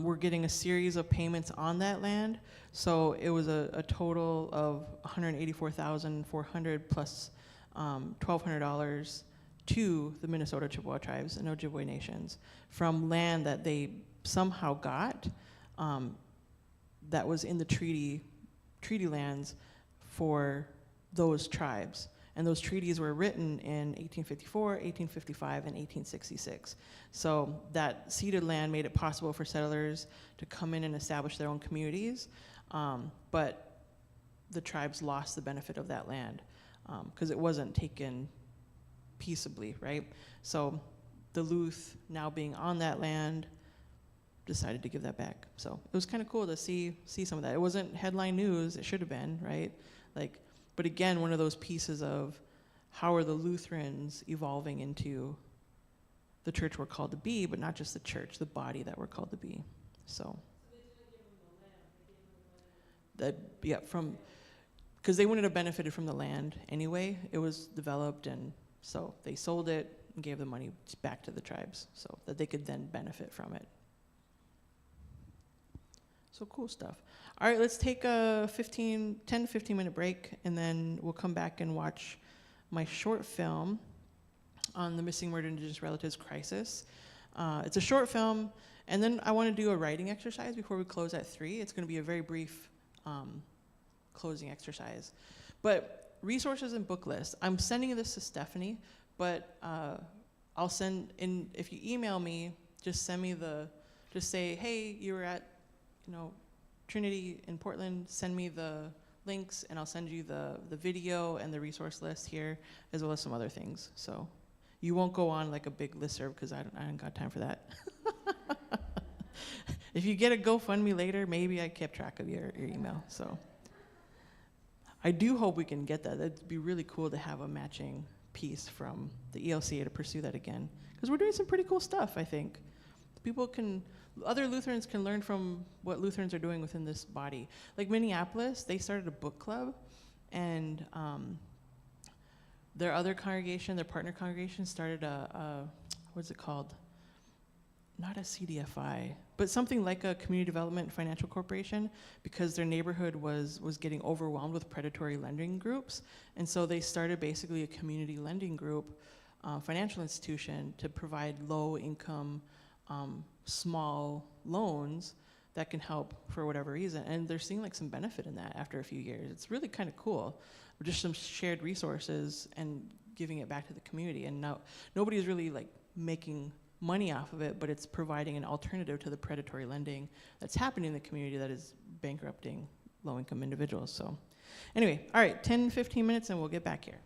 we're getting a series of payments on that land. So it was a total of $184,400 plus $1,200 to the Minnesota Chippewa tribes and Ojibwe nations from land that they somehow got that was in the treaty lands for those tribes. And those treaties were written in 1854, 1855, and 1866. So that ceded land made it possible for settlers to come in and establish their own communities, but the tribes lost the benefit of that land because it wasn't taken peaceably, right? So Duluth, now being on that land, decided to give that back. So it was kind of cool to see some of that. It wasn't headline news, it should have been, right? But again, one of those pieces of how are the Lutherans evolving into the church we're called to be, but not just the church, the body that we're called to be. So they didn't give them the land. They gave them the land. because they wouldn't have benefited from the land anyway. It was developed, and so they sold it and gave the money back to the tribes so that they could then benefit from it. So cool stuff. All right, let's take a 10 to 15 minute break, and then we'll come back and watch my short film on the missing murdered indigenous relatives crisis. It's a short film, and then I want to do a writing exercise before we close at 3. It's going to be a very brief closing exercise. But resources and book lists. I'm sending this to Stephanie, but I'll send in, if you email me, just send me just say, hey, you were at, Trinity in Portland, send me the links, and I'll send you the video and the resource list here, as well as some other things. So you won't go on like a big listserv, because I ain't got time for that. If you get a GoFundMe later, maybe I kept track of your email. So I do hope we can get that. That'd be really cool to have a matching piece from the ELCA to pursue that again, because we're doing some pretty cool stuff, I think. Other Lutherans can learn from what Lutherans are doing within this body. Like Minneapolis, they started a book club, and their other congregation, their partner congregation, started what's it called? Not a CDFI, but something like a community development financial corporation, because their neighborhood was getting overwhelmed with predatory lending groups. And so they started basically a community lending group, financial institution, to provide low income, small loans that can help for whatever reason. And they're seeing like some benefit in that after a few years. It's really kind of cool. Just some shared resources and giving it back to the community. And now nobody's really like making money off of it, but it's providing an alternative to the predatory lending that's happening in the community that is bankrupting low-income individuals. So anyway, all right, 10, 15 minutes and we'll get back here.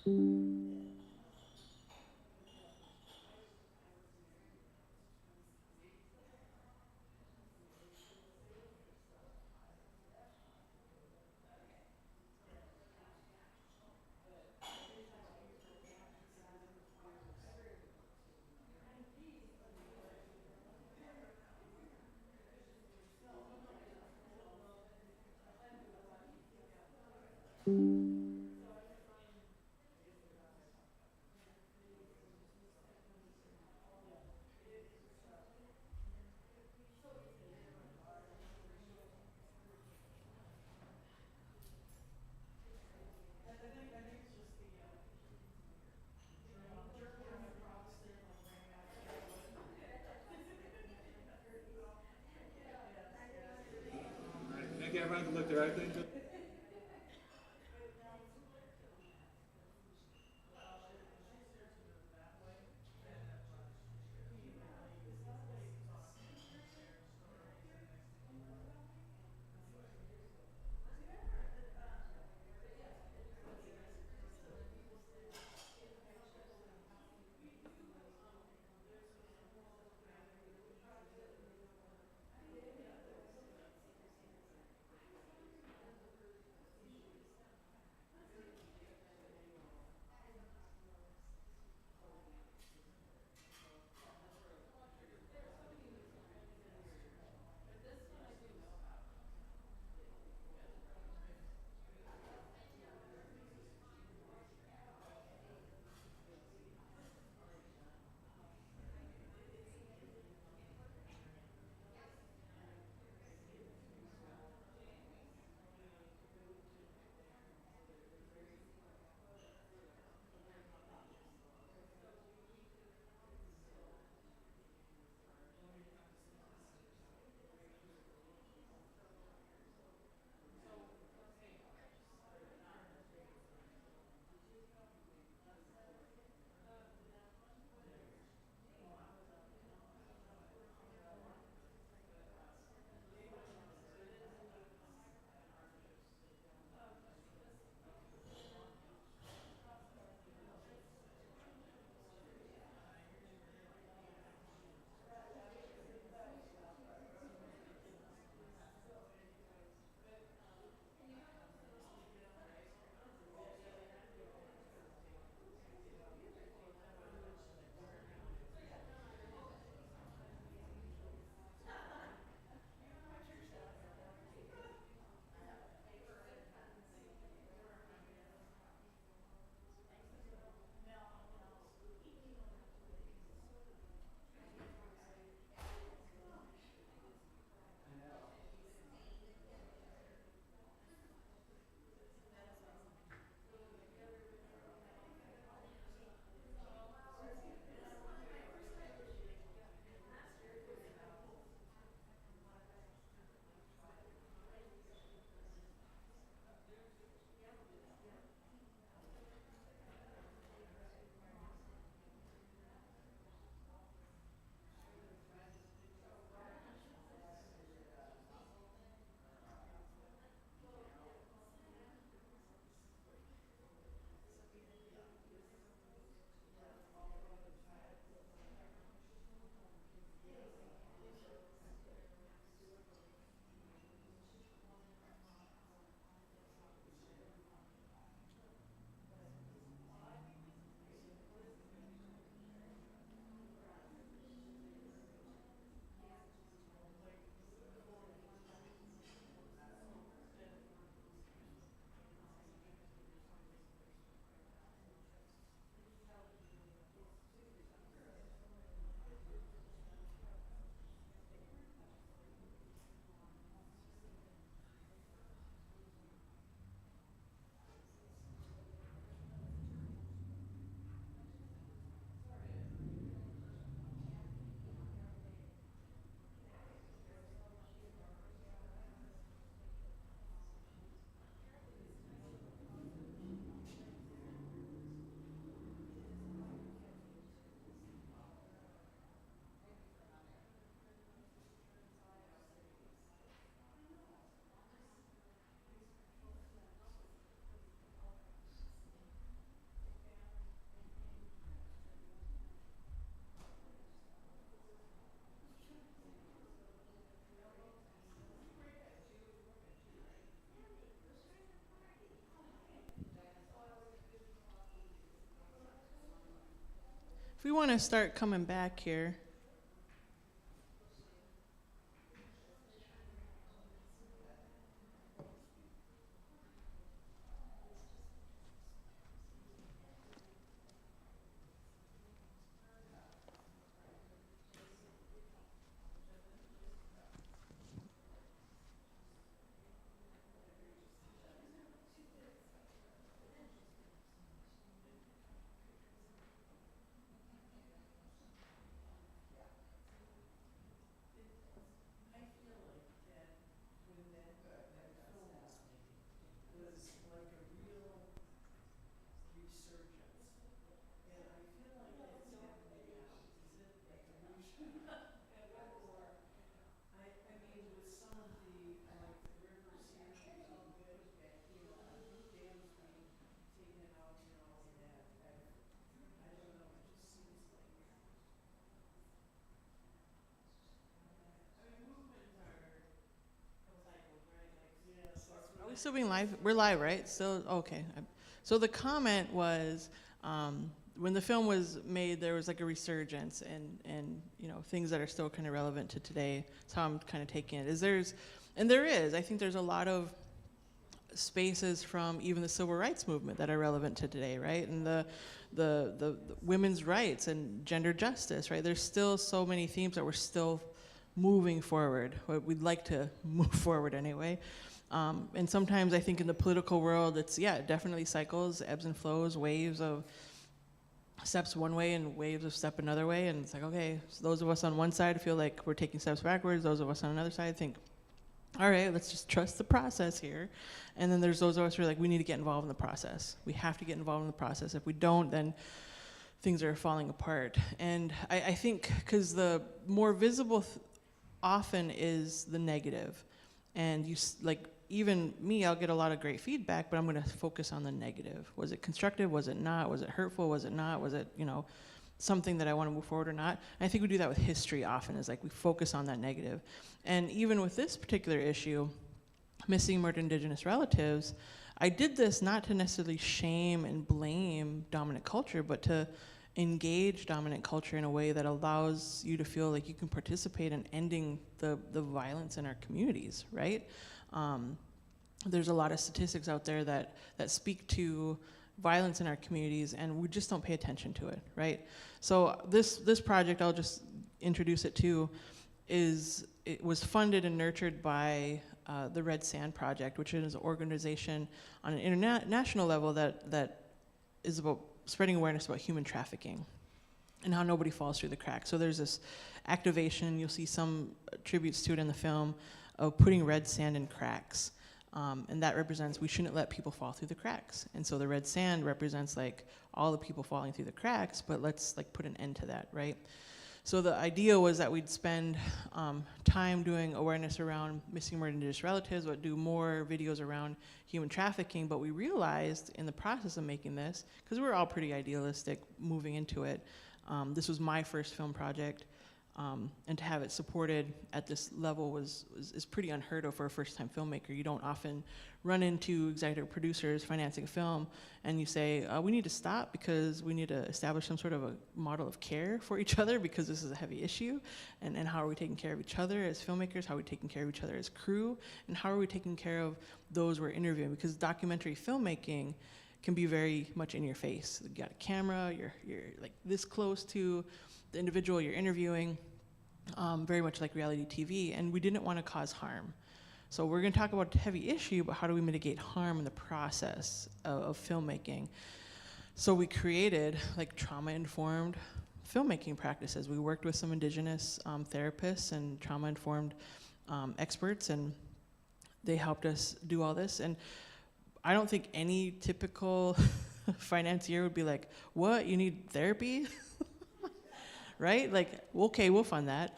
All right, can I get everyone to look directly into we want to start coming back here. Are we still being live? We're live, right? Still okay. So the comment was, when the film was made, there was like a resurgence and you know, things that are still kind of relevant to today. That's how I'm kind of taking it. There is. I think there's a lot of spaces from even the civil rights movement that are relevant to today, right? And the women's rights and gender justice, right? There's still so many themes that we're still moving forward. We'd like to move forward anyway. And sometimes I think in the political world, it's, yeah, definitely cycles, ebbs and flows, waves of steps one way and waves of step another way. And it's like, okay, so those of us on one side feel like we're taking steps backwards. Those of us on another side think, all right, let's just trust the process here. And then there's those of us who are like, we need to get involved in the process. We have to get involved in the process. If we don't, then things are falling apart. And I think because the more visible often is the negative. And like, even me, I'll get a lot of great feedback, but I'm going to focus on the negative. Was it constructive? Was it not? Was it hurtful? Was it not? Was it, you know, something that I want to move forward or not? And I think we do that with history often, is like we focus on that negative. And even with this particular issue, missing murdered Indigenous relatives, I did this not to necessarily shame and blame dominant culture, but to engage dominant culture in a way that allows you to feel like you can participate in ending the violence in our communities, right? There's a lot of statistics out there that speak to violence in our communities, and we just don't pay attention to it, right? So this project, I'll just introduce it to, it was funded and nurtured by the Red Sand Project, which is an organization on an international level that is about spreading awareness about human trafficking and how nobody falls through the cracks. So there's this activation, you'll see some tributes to it in the film, of putting red sand in cracks. And that represents we shouldn't let people fall through the cracks. And so the red sand represents like all the people falling through the cracks, but let's like put an end to that, right? So the idea was that we'd spend time doing awareness around missing murdered Indigenous relatives, but do more videos around human trafficking. But we realized in the process of making this, because we were all pretty idealistic moving into it, this was my first film project. And to have it supported at this level is pretty unheard of for a first-time filmmaker. You don't often run into executive producers financing a film and you say, we need to stop because we need to establish some sort of a model of care for each other because this is a heavy issue. And how are we taking care of each other as filmmakers? How are we taking care of each other as crew? And how are we taking care of those we're interviewing? Because documentary filmmaking can be very much in your face. You got a camera, you're like this close to the individual you're interviewing, very much like reality TV, and we didn't want to cause harm. So we're going to talk about a heavy issue, but how do we mitigate harm in the process of filmmaking? So we created like trauma-informed filmmaking practices. We worked with some Indigenous therapists and trauma-informed experts, and they helped us do all this. And I don't think any typical financier would be like, what, you need therapy? Right? Like, okay, we'll fund that.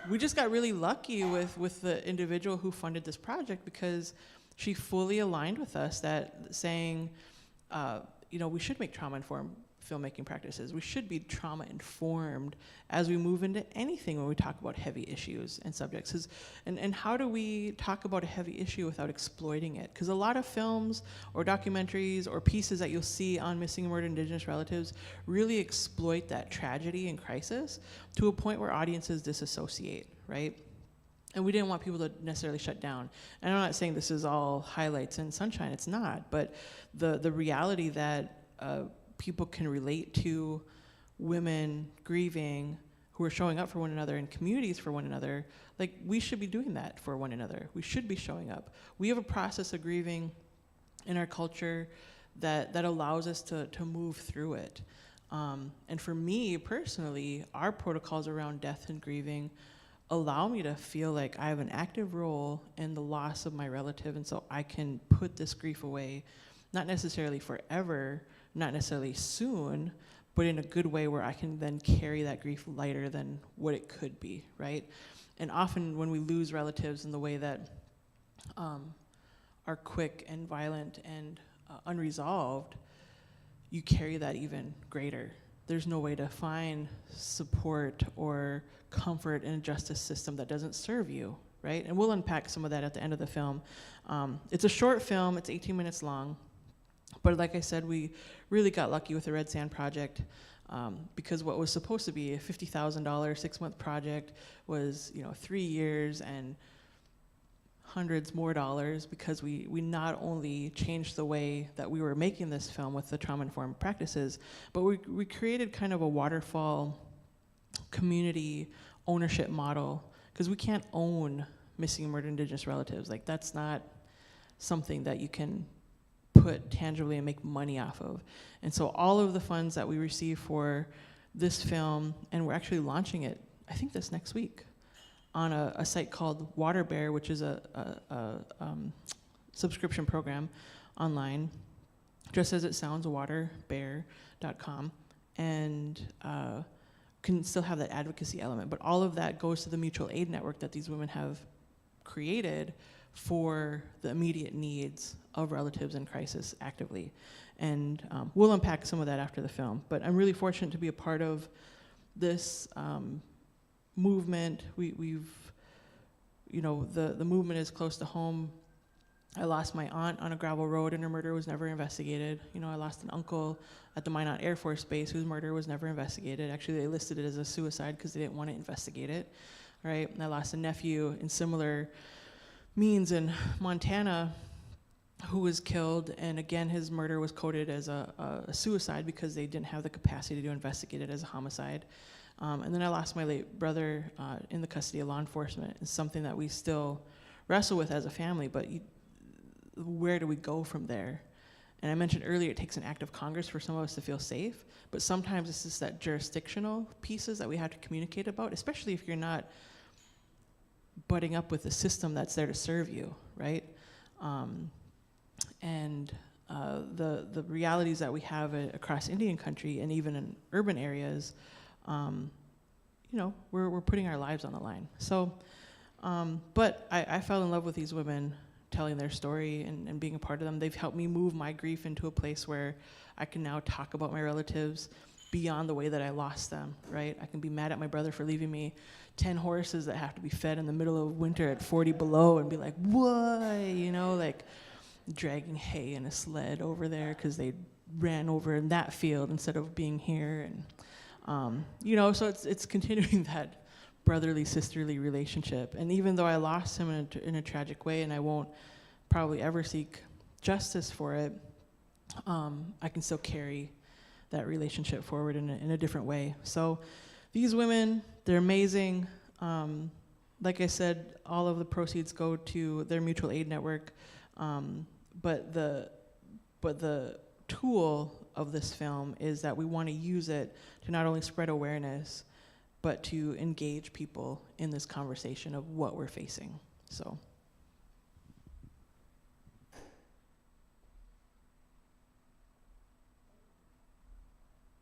We just got really lucky with the individual who funded this project because she fully aligned with us that saying, you know, we should make trauma-informed filmmaking practices. We should be trauma informed as we move into anything when we talk about heavy issues and subjects. And how do we talk about a heavy issue without exploiting it? Because a lot of films or documentaries or pieces that you'll see on missing and murdered Indigenous relatives really exploit that tragedy and crisis to a point where audiences disassociate, right? And we didn't want people to necessarily shut down. And I'm not saying this is all highlights and sunshine, it's not, but the reality that people can relate to women grieving who are showing up for one another in communities for one another, like we should be doing that for one another. We should be showing up. We have a process of grieving in our culture that allows us to move through it. And for me personally, our protocols around death and grieving allow me to feel like I have an active role in the loss of my relative, and so I can put this grief away, not necessarily forever, not necessarily soon, but in a good way where I can then carry that grief lighter than what it could be, right? And often when we lose relatives in the way that are quick and violent and unresolved, you carry that even greater. There's no way to find support or comfort in a justice system that doesn't serve you, right? And we'll unpack some of that at the end of the film. It's a short film, it's 18 minutes long, but like I said, we really got lucky with the Red Sand Project because what was supposed to be a $50,000 6-month project was 3 years and hundreds more dollars, because we not only changed the way that we were making this film with the trauma-informed practices, but we created kind of a waterfall community ownership model, because we can't own missing and murdered Indigenous relatives. Like, that's not something that you can put tangibly and make money off of. And so all of the funds that we receive for this film, and we're actually launching it, I think this next week, on a site called Water Bear, which is a subscription program online, just as it sounds, waterbear.com, and can still have that advocacy element. But all of that goes to the mutual aid network that these women have created for the immediate needs of relatives in crisis actively. And we'll unpack some of that after the film. But I'm really fortunate to be a part of this movement. The movement is close to home. I lost my aunt on a gravel road and her murder was never investigated. I lost an uncle at the Minot Air Force Base whose murder was never investigated. Actually, they listed it as a suicide because they didn't want to investigate it, right? And I lost a nephew in similar means in Montana who was killed, and again, his murder was coded as a suicide because they didn't have the capacity to investigate it as a homicide. And then I lost my late brother in the custody of law enforcement. It's something that we still wrestle with as a family, but where do we go from there? And I mentioned earlier, it takes an act of Congress for some of us to feel safe, but sometimes it's just that jurisdictional pieces that we have to communicate about, especially if you're not butting up with the system that's there to serve you, right? The realities that we have across Indian country and even in urban areas, we're putting our lives on the line. So, but I fell in love with these women telling their story and being a part of them. They've helped me move my grief into a place where I can now talk about my relatives beyond the way that I lost them, right? I can be mad at my brother for leaving me 10 horses that have to be fed in the middle of winter at 40 below and be like, why? Like dragging hay in a sled over there because they ran over in that field instead of being here. And so it's continuing that brotherly, sisterly relationship. And even though I lost him in a tragic way, and I won't probably ever seek justice for it, I can still carry that relationship forward in a different way. So these women, they're amazing. Like I said, all of the proceeds go to their mutual aid network. But the tool of this film is that we want to use it to not only spread awareness, but to engage people in this conversation of what we're facing. So. All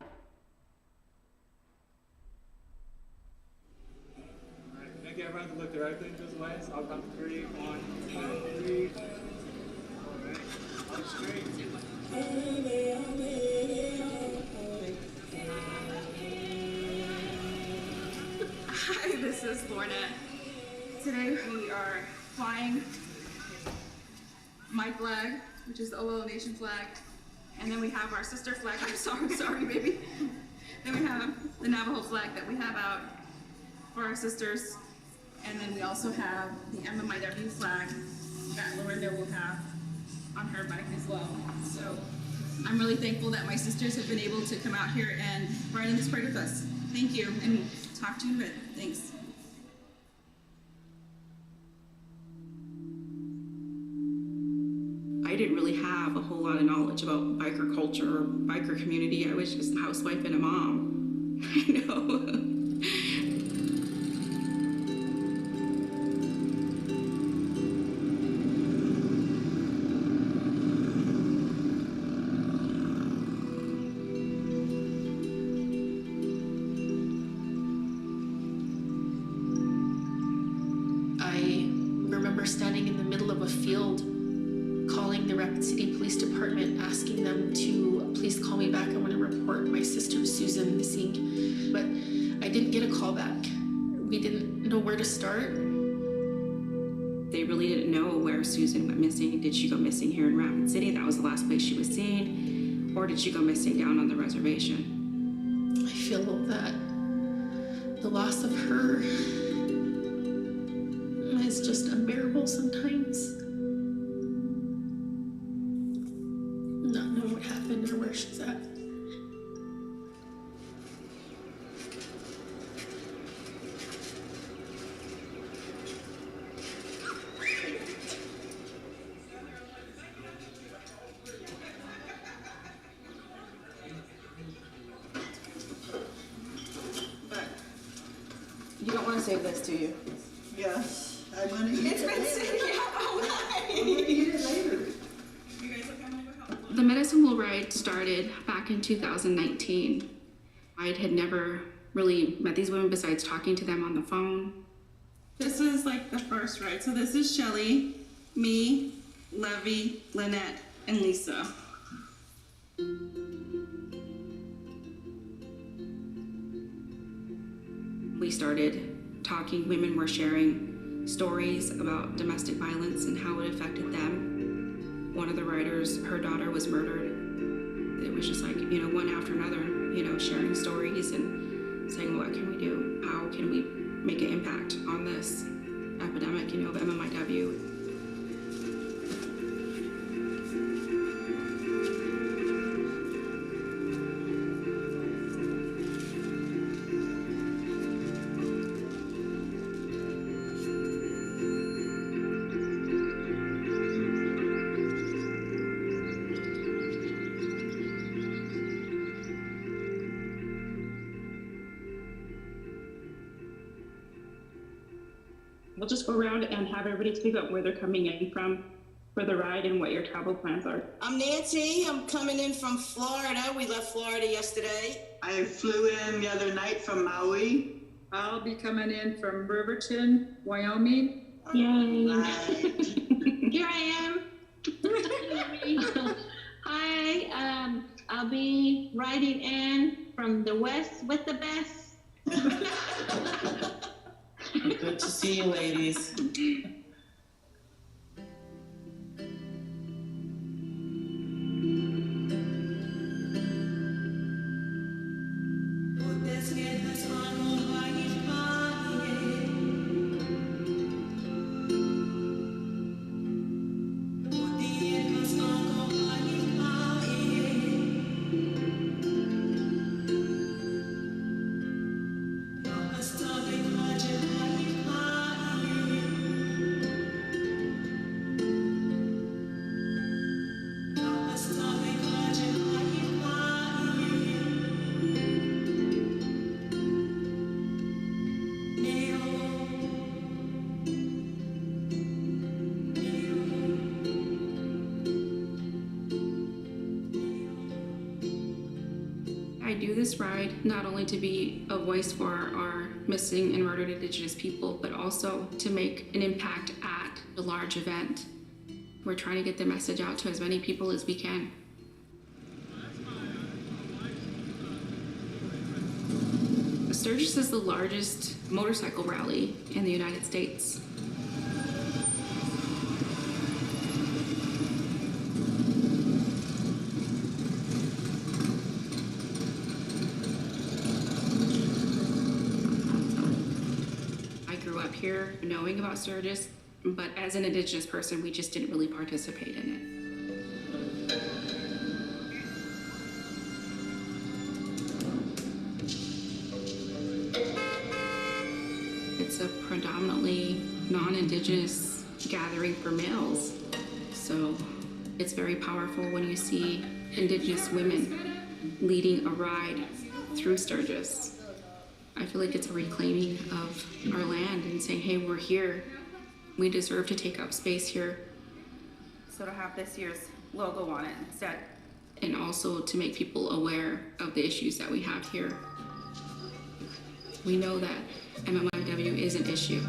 right, can I get everyone to look directly into his lens? I'll count to 3. 1, 2, 3. All right, up straight. this is Lorna. Today we are flying my flag, which is the OL Nation flag, and then we have our sister flag. I'm sorry, baby. Then we have the Navajo flag that we have out for our sisters, and then we also have the MMIW flag that Lorinda will have on her bike as well. So I'm really thankful that my sisters have been able to come out here and ride in this parade with us. Thank you, and talk to you in a bit. Thanks. I didn't really have a whole lot of knowledge about biker culture or biker community. I was just a housewife and a mom. I know. I remember standing in the middle of a field, calling the Rapid City Police Department, asking them to please call me back. I want to report my sister Susan missing. But I didn't get a call back. We didn't know where to start. They really didn't know where Susan went missing. Did she go missing here in Rapid City? That was the last place she was seen. Or did she go missing down on the reservation? I feel that the loss of her is just unbearable sometimes. Not knowing what happened or where she's at. You don't want to save this, do you? Yes, I want to It's eat been it sitting later. out all I'm night. going to eat it later. You guys look, I'm gonna go help. The Medicine Wheel ride started back in 2019. I had never really met these women besides talking to them on the phone. This is like the first ride. So this is Shelly, me, Levy, Lynette, and Lisa. We started talking. Women were sharing stories about domestic violence and how it affected them. One of the riders, her daughter was murdered. It was just like, one after another, sharing stories and saying, what can we do? How can we make an impact on this epidemic, of MMIW? We'll just go around and have everybody speak up where they're coming in from for the ride and what your travel plans are. I'm Nancy. I'm coming in from Florida. We left Florida yesterday. I flew in the other night from Maui. I'll be coming in from Riverton, Wyoming. Yay. Here I am. Hi, I'll be riding in from the west with the best. Good to see you, ladies. I do this ride not only to be a voice for our missing and murdered Indigenous people, but also to make an impact at a large event. We're trying to get the message out to as many people as we can. Sturgis is the largest motorcycle rally in the United States. I grew up here knowing about Sturgis, but as an Indigenous person, we just didn't really participate in it. It's a predominantly non-Indigenous gathering for males, so it's very powerful when you see Indigenous women leading a ride through Sturgis. I feel like it's a reclaiming of our land and saying, hey, we're here. We deserve to take up space here. So to have this year's logo on it instead. And also to make people aware of the issues that we have here. We know that MMIW is an issue.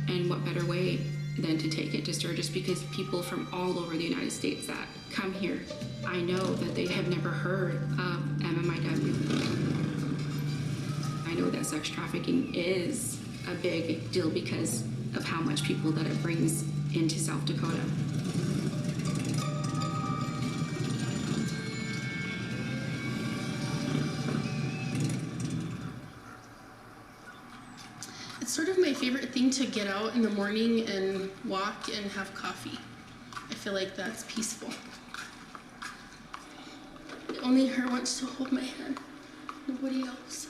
And what better way than to take it to Sturgis, because people from all over the United States that come here, I know that they have never heard of MMIW. I know that sex trafficking is a big deal because of how much people that it brings into South Dakota. It's sort of my favorite thing to get out in the morning and walk and have coffee. I feel like that's peaceful. Only her wants to hold my hand, nobody else.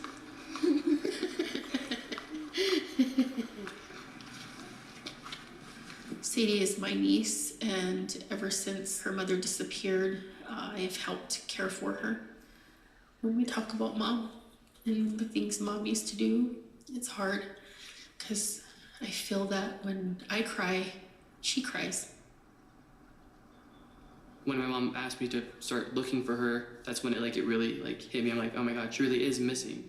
Sadie is my niece, and ever since her mother disappeared, I've helped care for her. When we talk about Mom and the things Mom used to do, it's hard because I feel that when I cry, she cries. When my mom asked me to start looking for her, that's when it really hit me. I'm like, oh my God, she really is missing.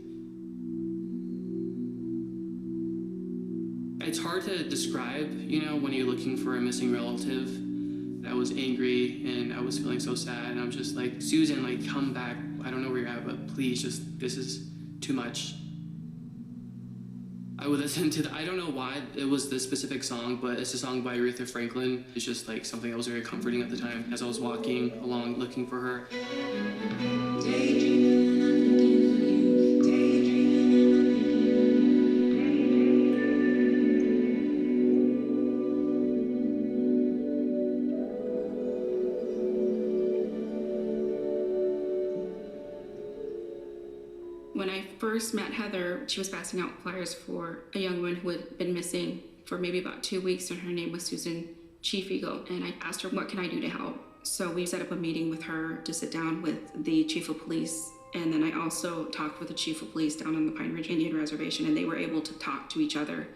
It's hard to describe, when you're looking for a missing relative. I was angry and I was feeling so sad, and I was just like, Susan, come back. I don't know where you're at, but please, this is too much. I would listen to I don't know why it was this specific song, but it's a song by Aretha Franklin. It's just something that was very comforting at the time as I was walking along looking for her. When I first met Heather, she was passing out flyers for a young woman who had been missing for maybe about 2 weeks, and her name was Susan Chief Eagle. And I asked her, what can I do to help? So we set up a meeting with her to sit down with the chief of police. And then I also talked with the chief of police down on the Pine Ridge Indian Reservation, and they were able to talk to each other.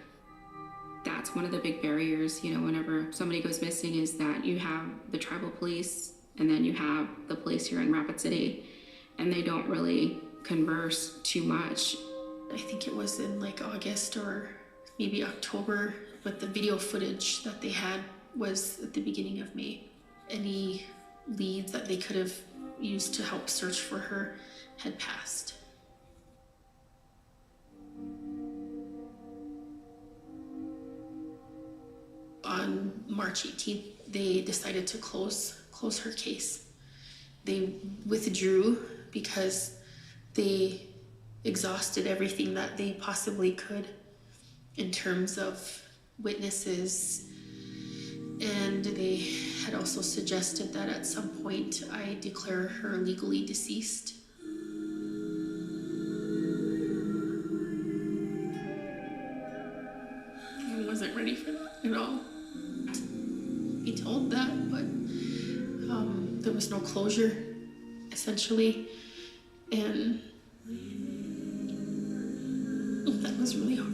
That's one of the big barriers, whenever somebody goes missing, is that you have the tribal police and then you have the police here in Rapid City, and they don't really converse too much. I think it was in August or maybe October, but the video footage that they had was at the beginning of May. Any leads that they could have used to help search for her had passed. On March 18th, they decided to close her case. They withdrew because they exhausted everything that they possibly could in terms of witnesses, and they had also suggested that at some point I declare her legally deceased. I wasn't ready for that at all. Be told that, but there was no closure, essentially, and that was really hard.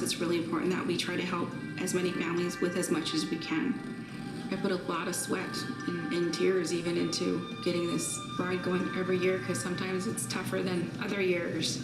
us, it's really important that we try to help as many families with as much as we can. I put a lot of sweat and tears even into getting this ride going every year, because sometimes it's tougher than other years.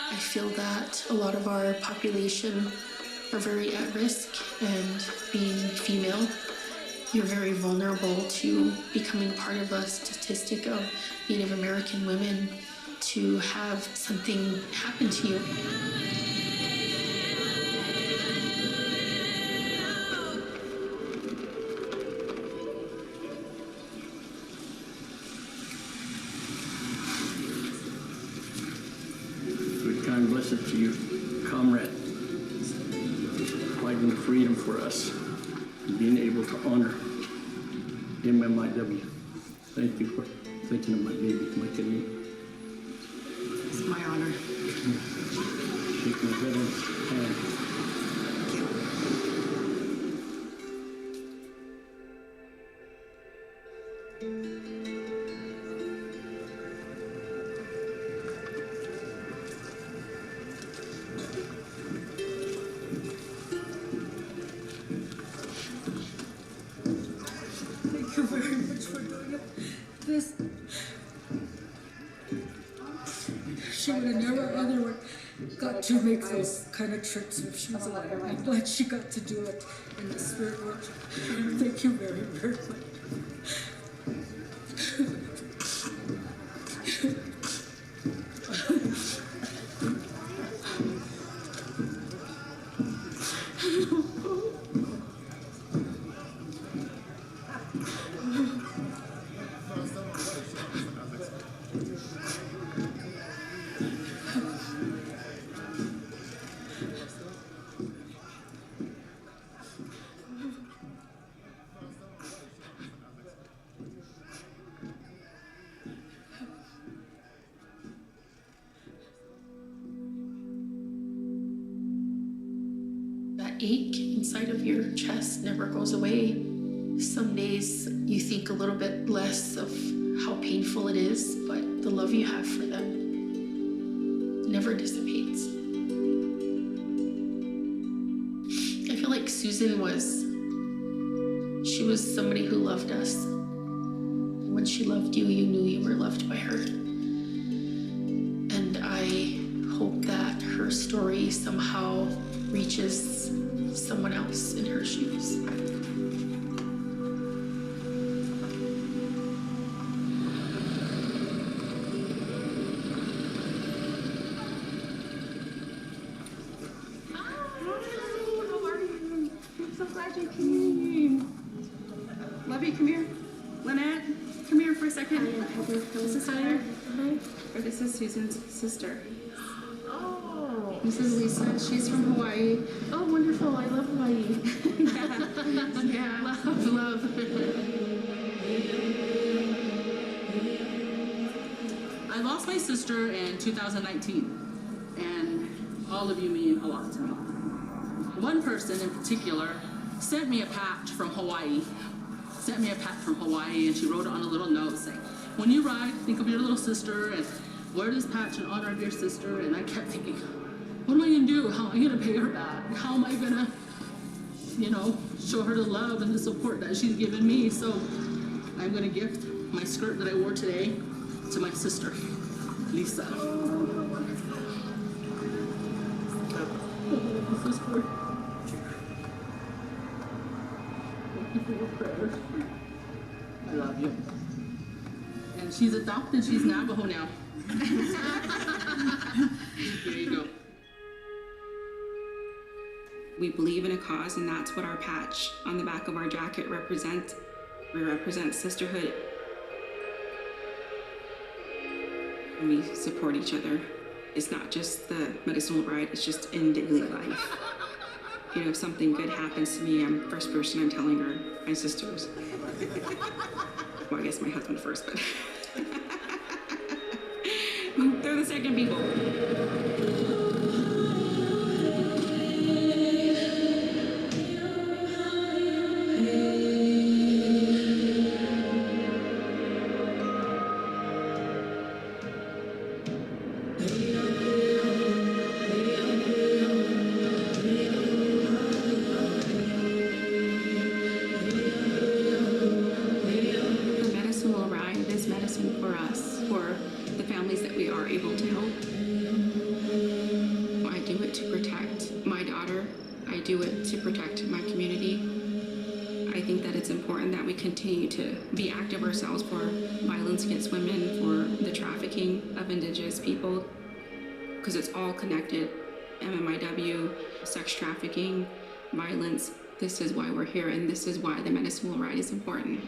I feel that a lot of our population are very at risk, and being female, you're very vulnerable to becoming part of a statistic of Native American women to have something happen to you. Good God bless it to you, comrade, fighting freedom for us, and being able to honor MMIW. Thank you for thinking of my baby, my kidney. It's my honor. Shake my veteran's hand. Thank you very much for doing this. She would have never otherwise got to make those kind of trips if she was alive. I'm glad she got to do it in the spirit world. Thank you very, very much. That ache inside of your chest never goes away. Some days you think a little bit less of how painful it is, but the love you have for them never dissipates. I feel like Susan was somebody who loved us. When she loved you, you knew you were loved by her. And I hope that her story somehow reaches someone else in her shoes. Love you, come here. Lynette, come here for a second. This is Heather. Or this is Susan's sister. Oh. This is Lisa. She's from Hawaii. Oh, wonderful. I love Hawaii. Yeah. Love. I lost my sister in 2019, and all of you mean a lot to me. One person in particular sent me a patch from Hawaii. And she wrote it on a little note saying, when you ride, think of your little sister and wear this patch in honor of your sister. And I kept thinking, what am I gonna do? How am I gonna pay her back? How am I gonna, show her the love and the support that she's given me? So I'm gonna gift my skirt that I wore today to my sister, Lisa. This is for your prayers. I love you. And she's adopted, she's Navajo now. Here you go. We believe in a cause, and that's what our patch on the back of our jacket represents. We represent sisterhood. And we support each other. It's not just the medicinal ride, it's just in daily life. You know, if something good happens to me, I'm the first person I'm telling her, my sisters. Well, I guess my husband first, but they're the second people. Continue to be active ourselves for violence against women, for the trafficking of Indigenous people, because it's all connected. MMIW, sex trafficking, violence. This is why we're here, and this is why the Medicine Wheel Ride is important.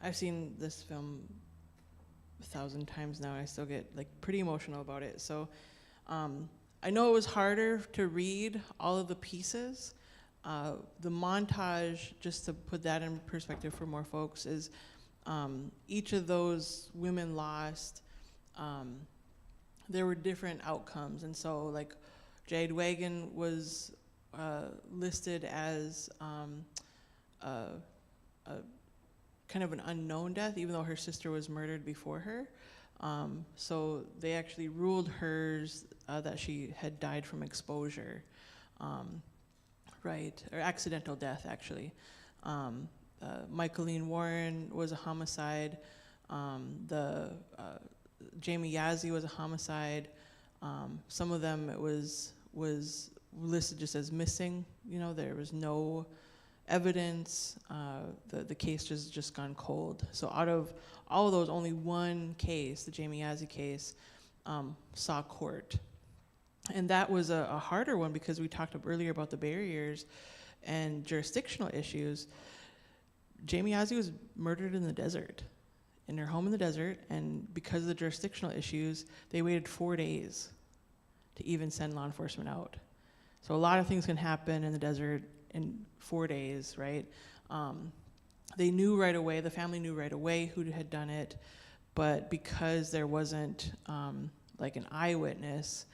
I've seen this film 1,000 times now, and I still get like pretty emotional about it. So I know it was harder to read all of the pieces. The montage, just to put that in perspective for more folks, is each of those women lost. There were different outcomes, and so like Jade Wagon was listed as a kind of an unknown death, even though her sister was murdered before her. So they actually ruled hers that she had died from exposure, right, or accidental death, actually. Michaeline Warren was a homicide. Jamie Yazzie was a homicide. Some of them it was listed just as missing. You know, there was no evidence. The case just gone cold. So out of all of those, only one case, the Jamie Yazzie case, saw court. And that was a harder one because we talked earlier about the barriers and jurisdictional issues. Jamie Yazzie was murdered in the desert, in her home in the desert, and because of the jurisdictional issues, they waited 4 days to even send law enforcement out. So a lot of things can happen in the desert in 4 days, right? They knew right away, the family knew right away who had done it, but because there wasn't like an eyewitness,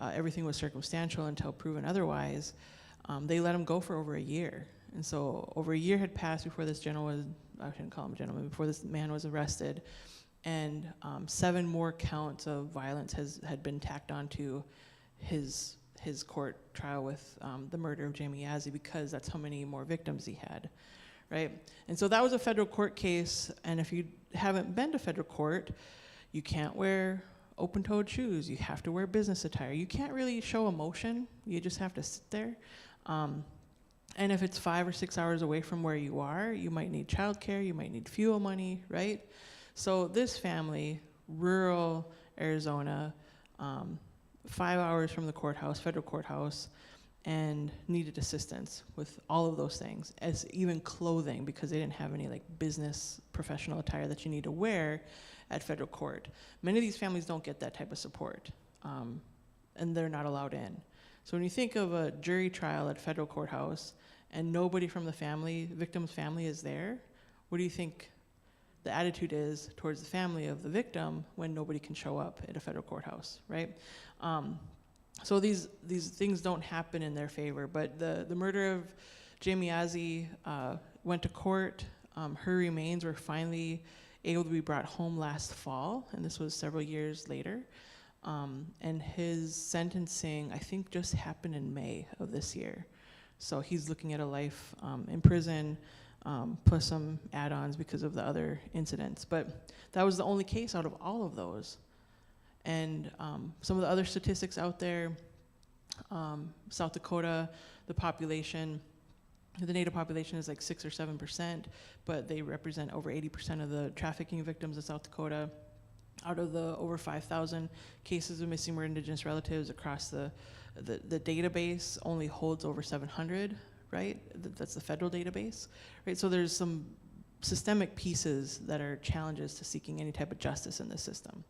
everything was circumstantial until proven otherwise, they let him go for over a year. And so over a year had passed before this gentleman was, I shouldn't call him a gentleman, before this man was arrested. and 7 more counts of violence had been tacked onto his court trial with the murder of Jamie Yazzie, because that's how many more victims he had, right? And so that was a federal court case, and if you haven't been to federal court, you can't wear open-toed shoes, you have to wear business attire, you can't really show emotion, you just have to sit there. And if it's 5 or 6 hours away from where you are, you might need childcare, you might need fuel money, right? So this family, rural Arizona, 5 hours from the courthouse, federal courthouse, and needed assistance with all of those things, as even clothing, because they didn't have any like business professional attire that you need to wear at federal court. Many of these families don't get that type of support, and they're not allowed in. So when you think of a jury trial at federal courthouse and nobody from the family, victim's family is there, what do you think the attitude is towards the family of the victim when nobody can show up at a federal courthouse, right? So these things don't happen in their favor, but the murder of Jamie Yazzie went to court. Her remains were finally able to be brought home last fall, and this was several years later. And his sentencing, I think, just happened in May of this year. So he's looking at a life in prison, plus some add-ons because of the other incidents. But that was the only case out of all of those. And some of the other statistics out there, South Dakota, the population, the Native population is like 6 or 7%, but they represent over 80% of the trafficking victims in South Dakota. Out of the over 5,000 cases of missing or Indigenous relatives across the database only holds over 700, right? That's the federal database, right? So there's some systemic pieces that are challenges to seeking any type of justice in this system.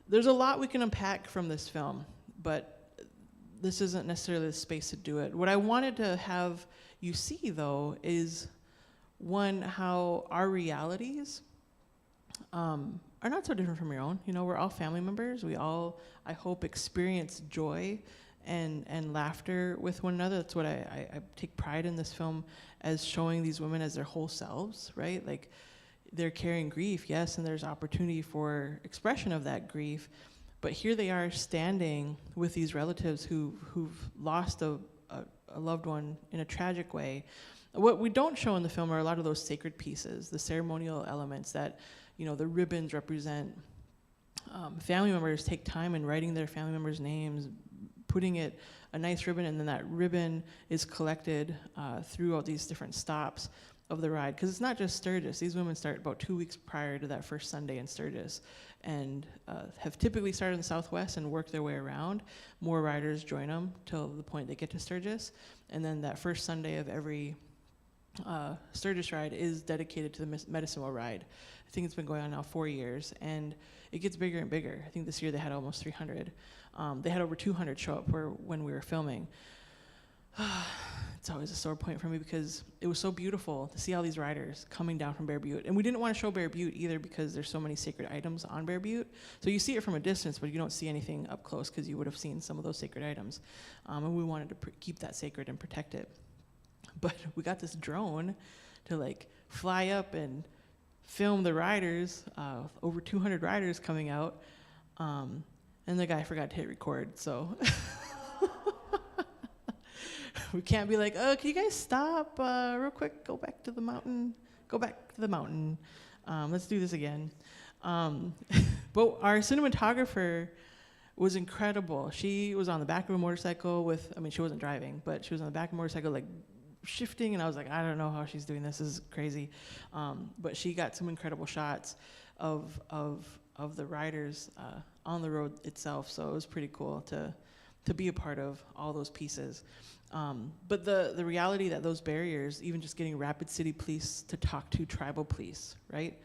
There's a lot we can unpack from this film, but this isn't necessarily the space to do it. What I wanted to have you see, though, is one, how our realities are not so different from your own. You know, we're all family members. We all, I hope, experience joy and laughter with one another. That's what I take pride in this film, as showing these women as their whole selves, right? Like, they're carrying grief, yes, and there's opportunity for expression of that grief, but here they are standing with these relatives who've lost a loved one in a tragic way. What we don't show in the film are a lot of those sacred pieces, the ceremonial elements that, you know, the ribbons represent. Family members take time in writing their family members' names, putting it a nice ribbon, and then that ribbon is collected throughout these different stops of the ride, because it's not just Sturgis. These women start about 2 weeks prior to that first Sunday in Sturgis, and have typically started in the Southwest and worked their way around. More riders join them till the point they get to Sturgis, and then that first Sunday of every Sturgis ride is dedicated to the Medicine Wheel ride. I think it's been going on now 4 years, and it gets bigger and bigger. I think this year they had almost 300. They had over 200 show up when we were filming. It's always a sore point for me, because it was so beautiful to see all these riders coming down from Bear Butte. And we didn't want to show Bear Butte either, because there's so many sacred items on Bear Butte. So you see it from a distance, but you don't see anything up close, because you would have seen some of those sacred items. And we wanted to keep that sacred and protect it. But we got this drone to like fly up and film the riders, over 200 riders coming out. And the guy forgot to hit record, so. We can't be like, oh, can you guys stop real quick, go back to the mountain, let's do this again. But our cinematographer was incredible. She was on the back of a motorcycle with, I mean, she wasn't driving, but she was on the back of a motorcycle, like shifting, and I was like, I don't know how she's doing this is crazy. But she got some incredible shots of the riders on the road itself, so it was pretty cool to be a part of all those pieces. But the reality that those barriers, even just getting Rapid City Police to talk to tribal police, right?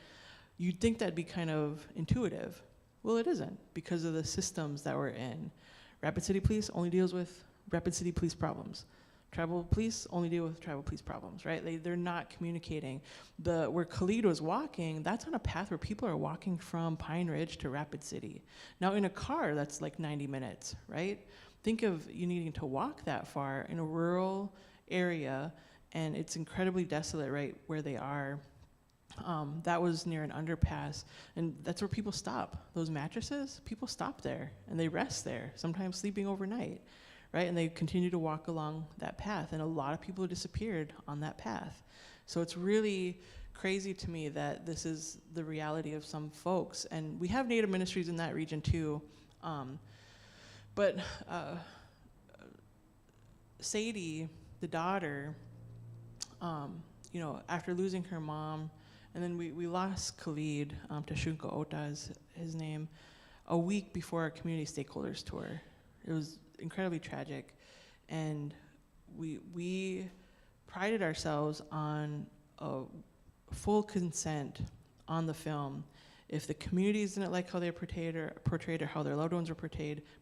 You'd think that'd be kind of intuitive. Well, it isn't, because of the systems that we're in. Rapid City Police only deals with Rapid City Police problems. Tribal police only deal with tribal police problems, right? They're not communicating. Where Khalid was walking, that's on a path where people are walking from Pine Ridge to Rapid City. Now in a car, that's like 90 minutes, right? Think of you needing to walk that far in a rural area, and it's incredibly desolate right where they are. that was near an underpass, and that's where people stop. Those mattresses, people stop there and they rest there, sometimes sleeping overnight, right? And they continue to walk along that path, and a lot of people disappeared on that path. So it's really crazy to me that this is the reality of some folks, and we have Native ministries in that region too. But Sadie, the daughter, after losing her mom, and then we lost Khalid, Tashunka Ota is his name, a week before our community stakeholders tour. It was incredibly tragic, and we prided ourselves on a full consent on the film. If the communities didn't like how they were portrayed or how their loved ones were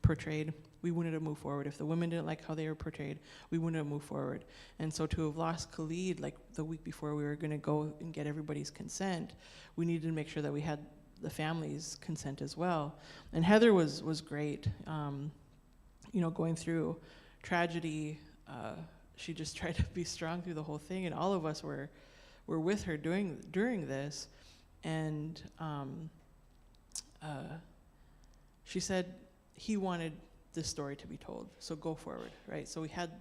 portrayed, we wouldn't have moved forward. If the women didn't like how they were portrayed, we wouldn't have moved forward. And so to have lost Khalid like the week before we were gonna go and get everybody's consent, we needed to make sure that we had the family's consent as well. And Heather was great. Going through tragedy, she just tried to be strong through the whole thing, and all of us were with her during this. And she said he wanted this story to be told, so go forward, right? So we had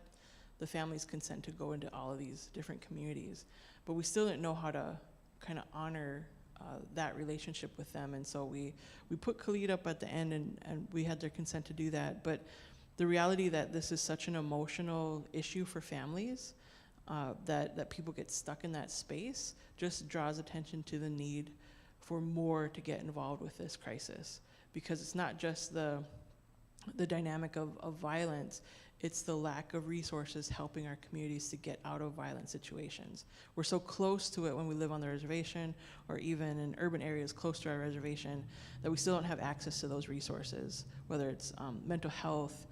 the family's consent to go into all of these different communities, but we still didn't know how to kind of honor that relationship with them. And so we put Khalid up at the end, and we had their consent to do that. But the reality that this is such an emotional issue for families, that people get stuck in that space, just draws attention to the need for more to get involved with this crisis. Because it's not just the dynamic of violence, it's the lack of resources helping our communities to get out of violent situations. We're so close to it when we live on the reservation, or even in urban areas close to our reservation, that we still don't have access to those resources, whether it's mental health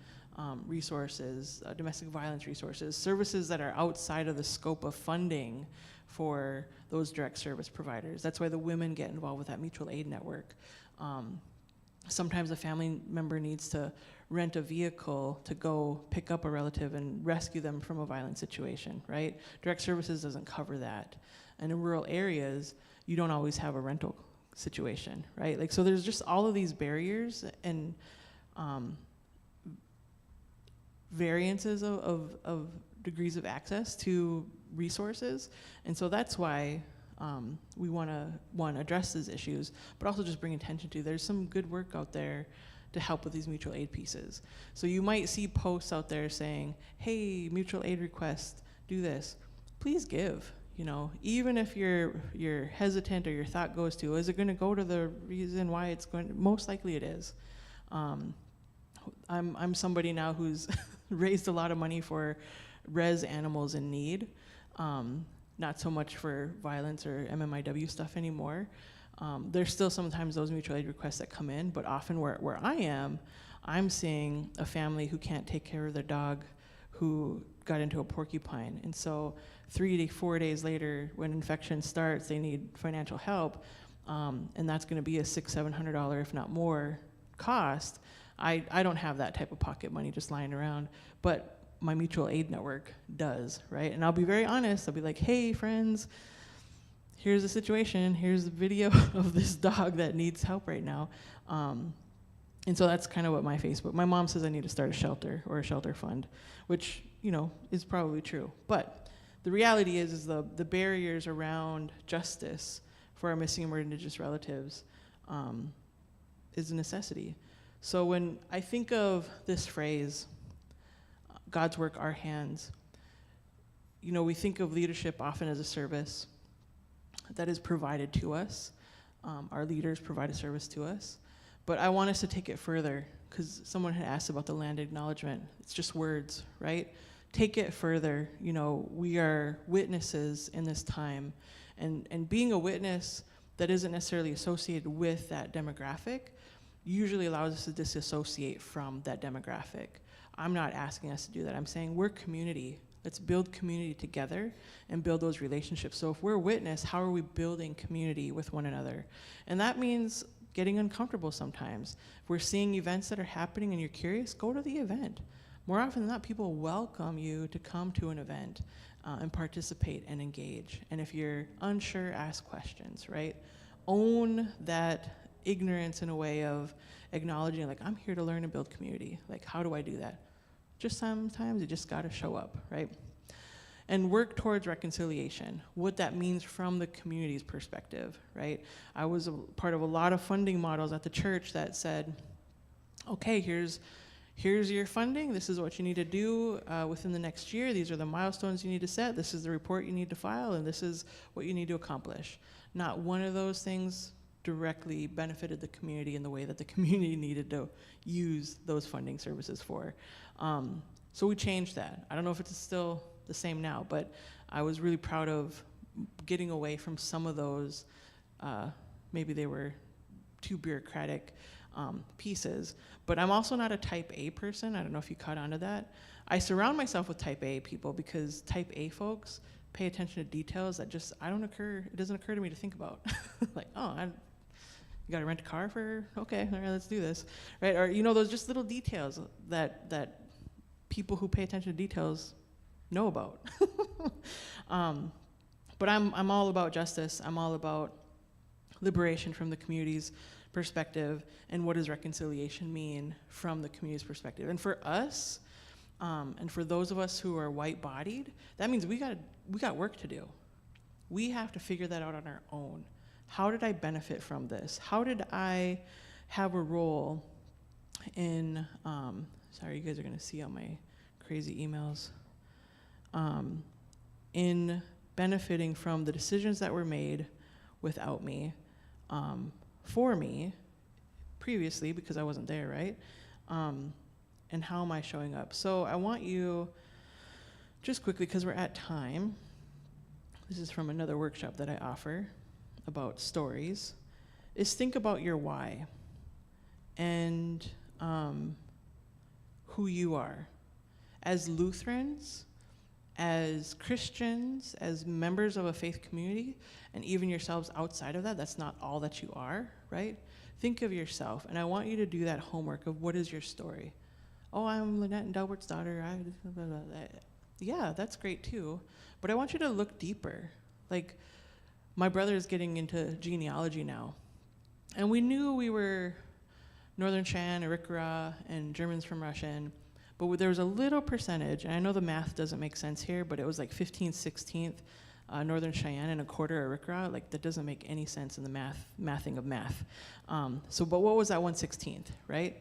resources, domestic violence resources, services that are outside of the scope of funding for those direct service providers. That's why the women get involved with that mutual aid network. Sometimes a family member needs to rent a vehicle to go pick up a relative and rescue them from a violent situation, right? Direct services doesn't cover that. And in rural areas, you don't always have a rental situation, right? Like, so there's just all of these barriers and variances of degrees of access to resources. And so that's why we want to address these issues, but also just bring attention to there's some good work out there to help with these mutual aid pieces. So you might see posts out there saying, hey, mutual aid request, do this. Please give, even if you're hesitant or your thought goes to, is it gonna go to the reason why it's going to? Most likely it is. I'm somebody now who's raised a lot of money for res animals in need. Not so much for violence or MMIW stuff anymore. There's still sometimes those mutual aid requests that come in, but often where I am, I'm seeing a family who can't take care of their dog who got into a porcupine. And so 3 to 4 days later, when infection starts, they need financial help. And that's gonna be a $600-700, if not more, cost. I don't have that type of pocket money just lying around, but my mutual aid network does, right? And I'll be very honest, I'll be like, hey friends, here's the situation, here's the video of this dog that needs help right now. And so that's kind of what my mom says I need to start a shelter or a shelter fund, which, is probably true. But the reality is the barriers around justice for our missing and murdered Indigenous relatives is a necessity. So when I think of this phrase, God's work, our hands, we think of leadership often as a service that is provided to us. Our leaders provide a service to us. But I want us to take it further, because someone had asked about the land acknowledgement. It's just words, right? Take it further. We are witnesses in this time. And being a witness that isn't necessarily associated with that demographic usually allows us to disassociate from that demographic. I'm not asking us to do that. I'm saying we're community. Let's build community together and build those relationships. So if we're a witness, how are we building community with one another? And that means getting uncomfortable sometimes. If we're seeing events that are happening and you're curious, go to the event. More often than not, people welcome you to come to an event. and participate and engage. And if you're unsure, ask questions, right? Own that ignorance in a way of acknowledging, like, I'm here to learn and build community. Like, how do I do that? Just sometimes you just gotta show up, right? And work towards reconciliation, what that means from the community's perspective, right? I was a part of a lot of funding models at the church that said, okay, here's your funding, this is what you need to do within the next year, these are the milestones you need to set, this is the report you need to file, and this is what you need to accomplish. Not one of those things directly benefited the community in the way that the community needed to use those funding services for. So we changed that. I don't know if it's still the same now, but I was really proud of getting away from some of those, maybe they were too bureaucratic pieces. But I'm also not a type A person. I don't know if you caught on to that. I surround myself with type A people because type A folks pay attention to details that just, it doesn't occur to me to think about. Like, oh, you gotta rent a car for, okay, all right, let's do this, right? Or, those just little details that people who pay attention to details know about. But I'm all about justice. I'm all about liberation from the community's perspective, and what does reconciliation mean from the community's perspective. And for us, and for those of us who are white-bodied, that means we got work to do. We have to figure that out on our own. How did I benefit from this? How did I have a role in, sorry, you guys are gonna see all my crazy emails, in benefiting from the decisions that were made without me, for me, previously, because I wasn't there, right? And how am I showing up? So I want you, just quickly, because we're at time, this is from another workshop that I offer about stories, is think about your why and who you are. As Lutherans, as Christians, as members of a faith community, and even yourselves outside of that, that's not all that you are, right? Think of yourself, and I want you to do that homework of what is your story. Oh, I'm Lynette and Delbert's daughter. Yeah, that's great too, but I want you to look deeper. Like, my brother is getting into genealogy now, and we knew we were Northern Cheyenne, Arikara, and Germans from Russia, but there was a little percentage, and I know the math doesn't make sense here, but it was like 15th, 16th Northern Cheyenne and a quarter Arikara. Like, that doesn't make any sense in the mathing of math. But what was that 1/16th, right?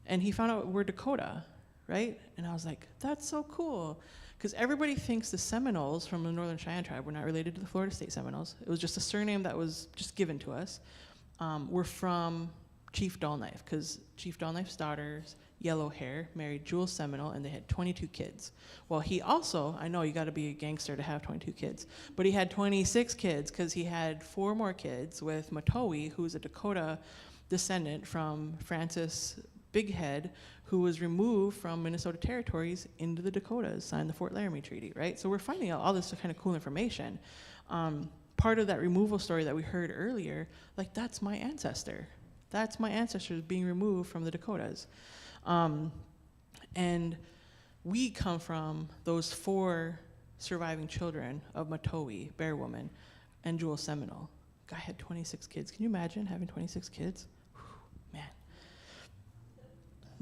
And he found out we're Dakota, right? And I was like, that's so cool. Because everybody thinks the Seminoles from the Northern Cheyenne tribe were not related to the Florida State Seminoles. It was just a surname that was just given to us. We're from Chief Dullknife, because Chief Dullknife's daughters, yellow hair, married Jewel Seminole, and they had 22 kids. Well, he also, I know you gotta be a gangster to have 22 kids, but he had 26 kids because he had 4 more kids with Matowi, who's a Dakota descendant from Francis Bighead, who was removed from Minnesota territories into the Dakotas, signed the Fort Laramie Treaty, right? So we're finding out all this kind of cool information. Part of that removal story that we heard earlier, like, that's my ancestor. That's my ancestors being removed from the Dakotas. And we come from those 4 surviving children of Matowi, Bear Woman, and Jewel Seminole. Guy had 26 kids. Can you imagine having 26 kids? Whew, man.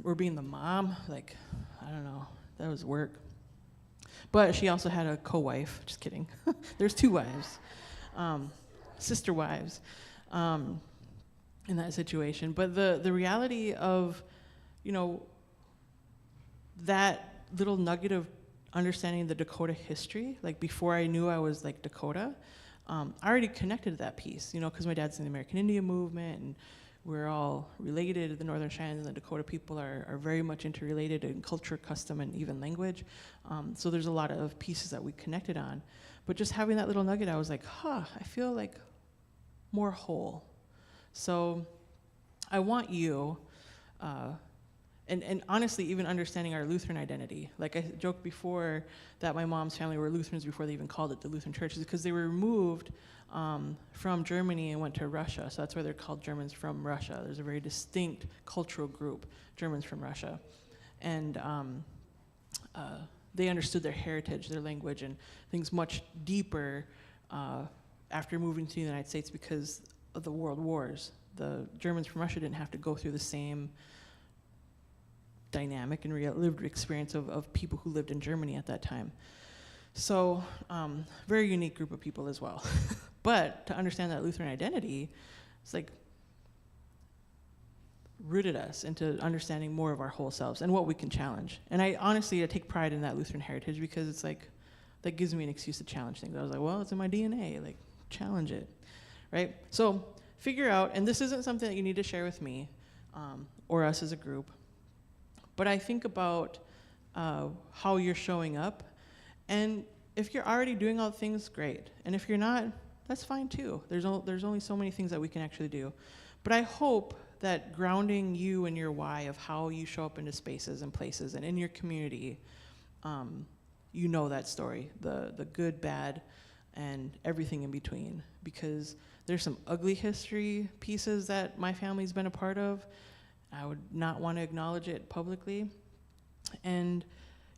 Or being the mom, like, I don't know, that was work. But she also had a co-wife, just kidding. There's 2 wives, sister wives, in that situation. But the reality of, that little nugget of understanding the Dakota history, like, before I knew I was like Dakota, I already connected to that piece, because my dad's in the American Indian movement, and we're all related. The Northern Cheyenne and the Dakota people are very much interrelated in culture, custom, and even language. So there's a lot of pieces that we connected on. But just having that little nugget, I was like, I feel like more whole. So I want you, and honestly, even understanding our Lutheran identity. Like, I joked before that my mom's family were Lutherans before they even called it the Lutheran Church, because they were removed from Germany and went to Russia. So that's why they're called Germans from Russia. There's a very distinct cultural group, Germans from Russia. And they understood their heritage, their language, and things much deeper after moving to the United States because of the world wars. The Germans from Russia didn't have to go through the same dynamic and lived experience of people who lived in Germany at that time. So, very unique group of people as well. But to understand that Lutheran identity, it's like rooted us into understanding more of our whole selves and what we can challenge. And I honestly, I take pride in that Lutheran heritage because it's like, that gives me an excuse to challenge things. I was like, well, it's in my DNA, like, challenge it, right? So figure out, and this isn't something that you need to share with me or us as a group, but I think about how you're showing up, and if you're already doing all the things, great. And if you're not, that's fine too. There's only so many things that we can actually do. But I hope that grounding you and your why of how you show up into spaces and places and in your community, you know that story, the good, bad, and everything in between. Because there's some ugly history pieces that my family's been a part of. I would not want to acknowledge it publicly. And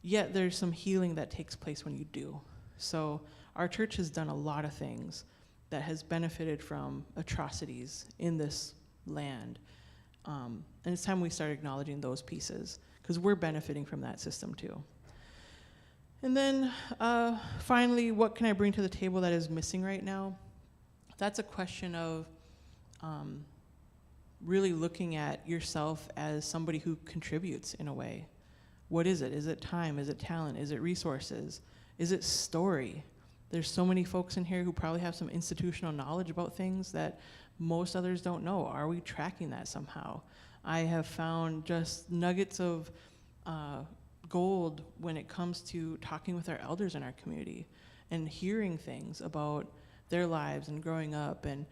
yet there's some healing that takes place when you do. So our church has done a lot of things that has benefited from atrocities in this land. And it's time we start acknowledging those pieces, because we're benefiting from that system too. And then finally, what can I bring to the table that is missing right now? That's a question of really looking at yourself as somebody who contributes in a way. What is it? Is it time? Is it talent? Is it resources? Is it story? There's so many folks in here who probably have some institutional knowledge about things that most others don't know. Are we tracking that somehow? I have found just nuggets of gold when it comes to talking with our elders in our community and hearing things about their lives and growing up. And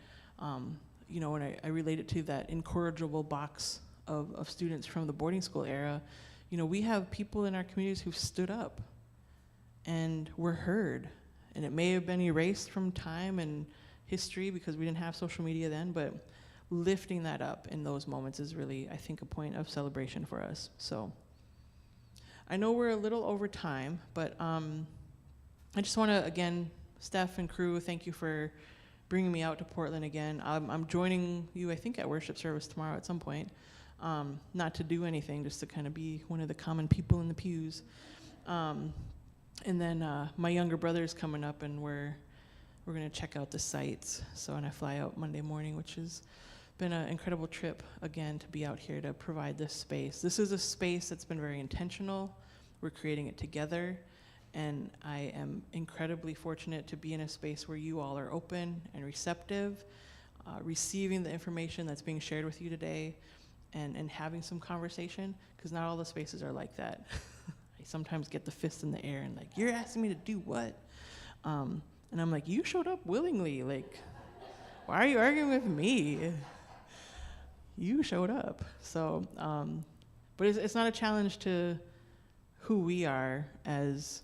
you know, when I relate it to that incorrigible box of students from the boarding school era, you know, we have people in our communities who've stood up and were heard. And it may have been erased from time and history because we didn't have social media then, but lifting that up in those moments is really, I think, a point of celebration for us. So I know we're a little over time, but I just want to, again, Steph and crew, thank you for bringing me out to Portland again. I'm joining you, I think, at worship service tomorrow at some point. Not to do anything, just to kind of be one of the common people in the pews. And then my younger brother's coming up, and we're going to check out the sites. So, and I fly out Monday morning, which has been an incredible trip, again, to be out here to provide this space. This is a space that's been very intentional. We're creating it together, and I am incredibly fortunate to be in a space where you all are open and receptive, receiving the information that's being shared with you today, and having some conversation, because not all the spaces are like that. I sometimes get the fist in the air and like, you're asking me to do what? And I'm like, you showed up willingly. Like, why are you arguing with me? You showed up. So, but it's not a challenge to who we are as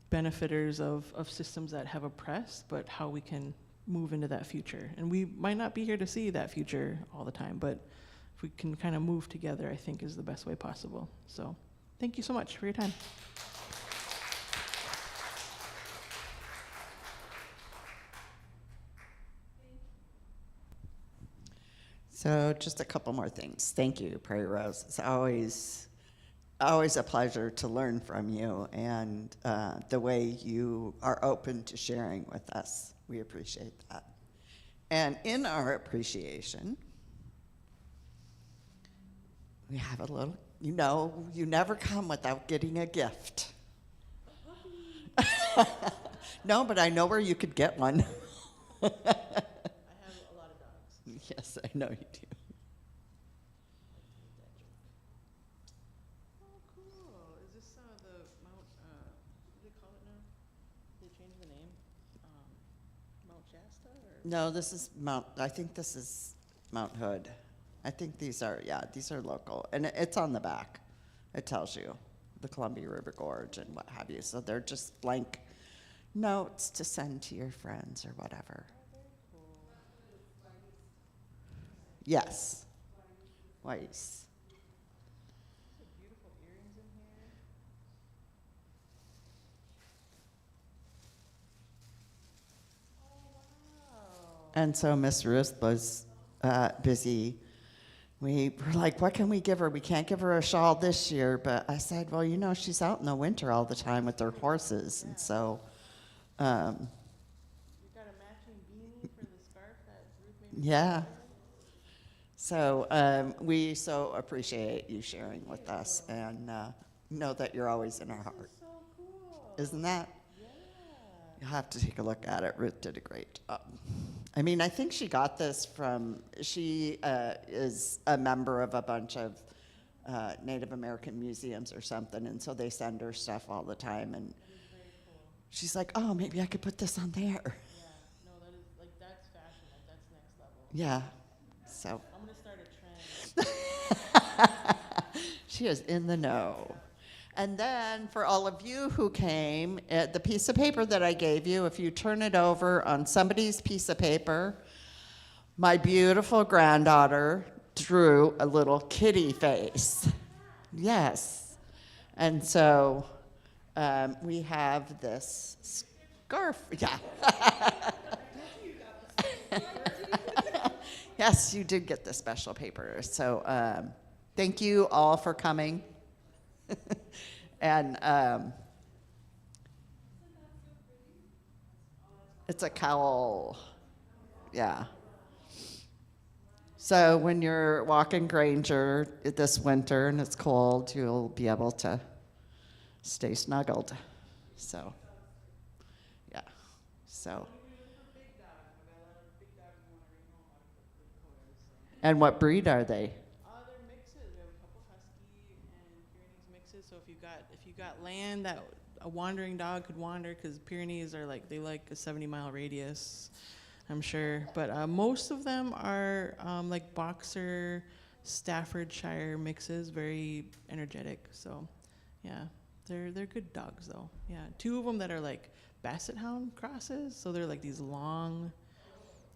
benefiters of systems that have oppressed, but how we can move into that future. And we might not be here to see that future all the time, but if we can kind of move together, I think is the best way possible. So thank you so much for your time. So just a couple more things. Thank you, Praire Rose. It's always a pleasure to learn from you, and the way you are open to sharing with us. We appreciate that. And in our appreciation, we have a little, you know, you never come without getting a gift. No, but I know where you could get one. I have a lot of dogs. Yes, I know you do. Oh, cool. Is this the Mount, what do they call it now? Did they change the name? Mount Shasta? Or? No, this is I think this is Mount Hood. I think these are local. And it's on the back. It tells you the Columbia River Gorge and what have you. So they're just blank notes to send to your friends or whatever. Yes. Weiss. Beautiful earrings in here. and so Miss Ruth was busy. We were like, what can we give her? We can't give her a shawl this year. But I said, well, you know, she's out in the winter all the time with her horses. And so, You got a matching beanie for the scarf that Ruth made? yeah. So we so appreciate you sharing with us and know that you're always in our heart. So cool. Isn't that? Yeah. You'll have to take a look at it. Ruth did a great job. I mean, I think she got this from, she is a member of a bunch of Native American museums or something, and so they send her stuff all the time, and she's like, oh, maybe I could put this on there. Yeah, no, that is, like, that's fashion, like, that's next level. Yeah, so. I'm gonna start a trend. She is in the know. And then for all of you who came, the piece of paper that I gave you, if you turn it over on somebody's piece of paper, my beautiful granddaughter drew a little kitty face. Yes. And so we have this scarf. Yeah. Yes, you did get the special paper. So thank you all for coming. And it's a cowl. Yeah. So when you're walking Granger this winter and it's cold, you'll be able to stay snuggled. So, yeah. So. And what breed are they? They're mixes. We have a couple husky and Pyrenees mixes. So if you got land that a wandering dog could wander, because Pyrenees are like, they like a 70-mile radius, I'm sure. But most of them are like boxer, Staffordshire mixes, very energetic. So yeah, they're good dogs though. Yeah, 2 of them that are like Basset Hound crosses. So they're like these long,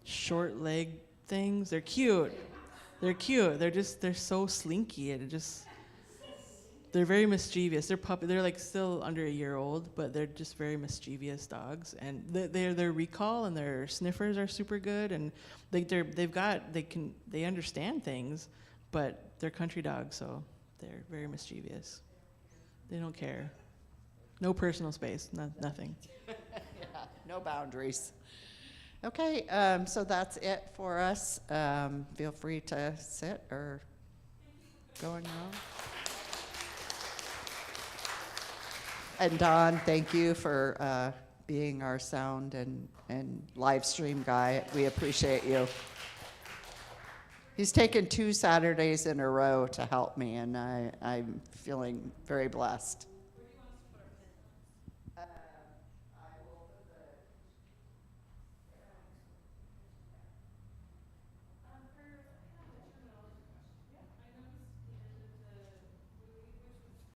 short leg things. They're cute. They're cute. They're so slinky. They're very mischievous. They're like still under a year old, but they're just very mischievous dogs. And their recall and their sniffers are super good. And they understand things, but they're country dogs, so they're very mischievous. They don't care. No personal space. Nothing. Yeah, no boundaries. Okay, so that's it for us. Feel free to sit or going on. And Don, thank you for being our sound and live stream guy. We appreciate you. He's taken 2 Saturdays in a row to help me, and I'm feeling very blessed.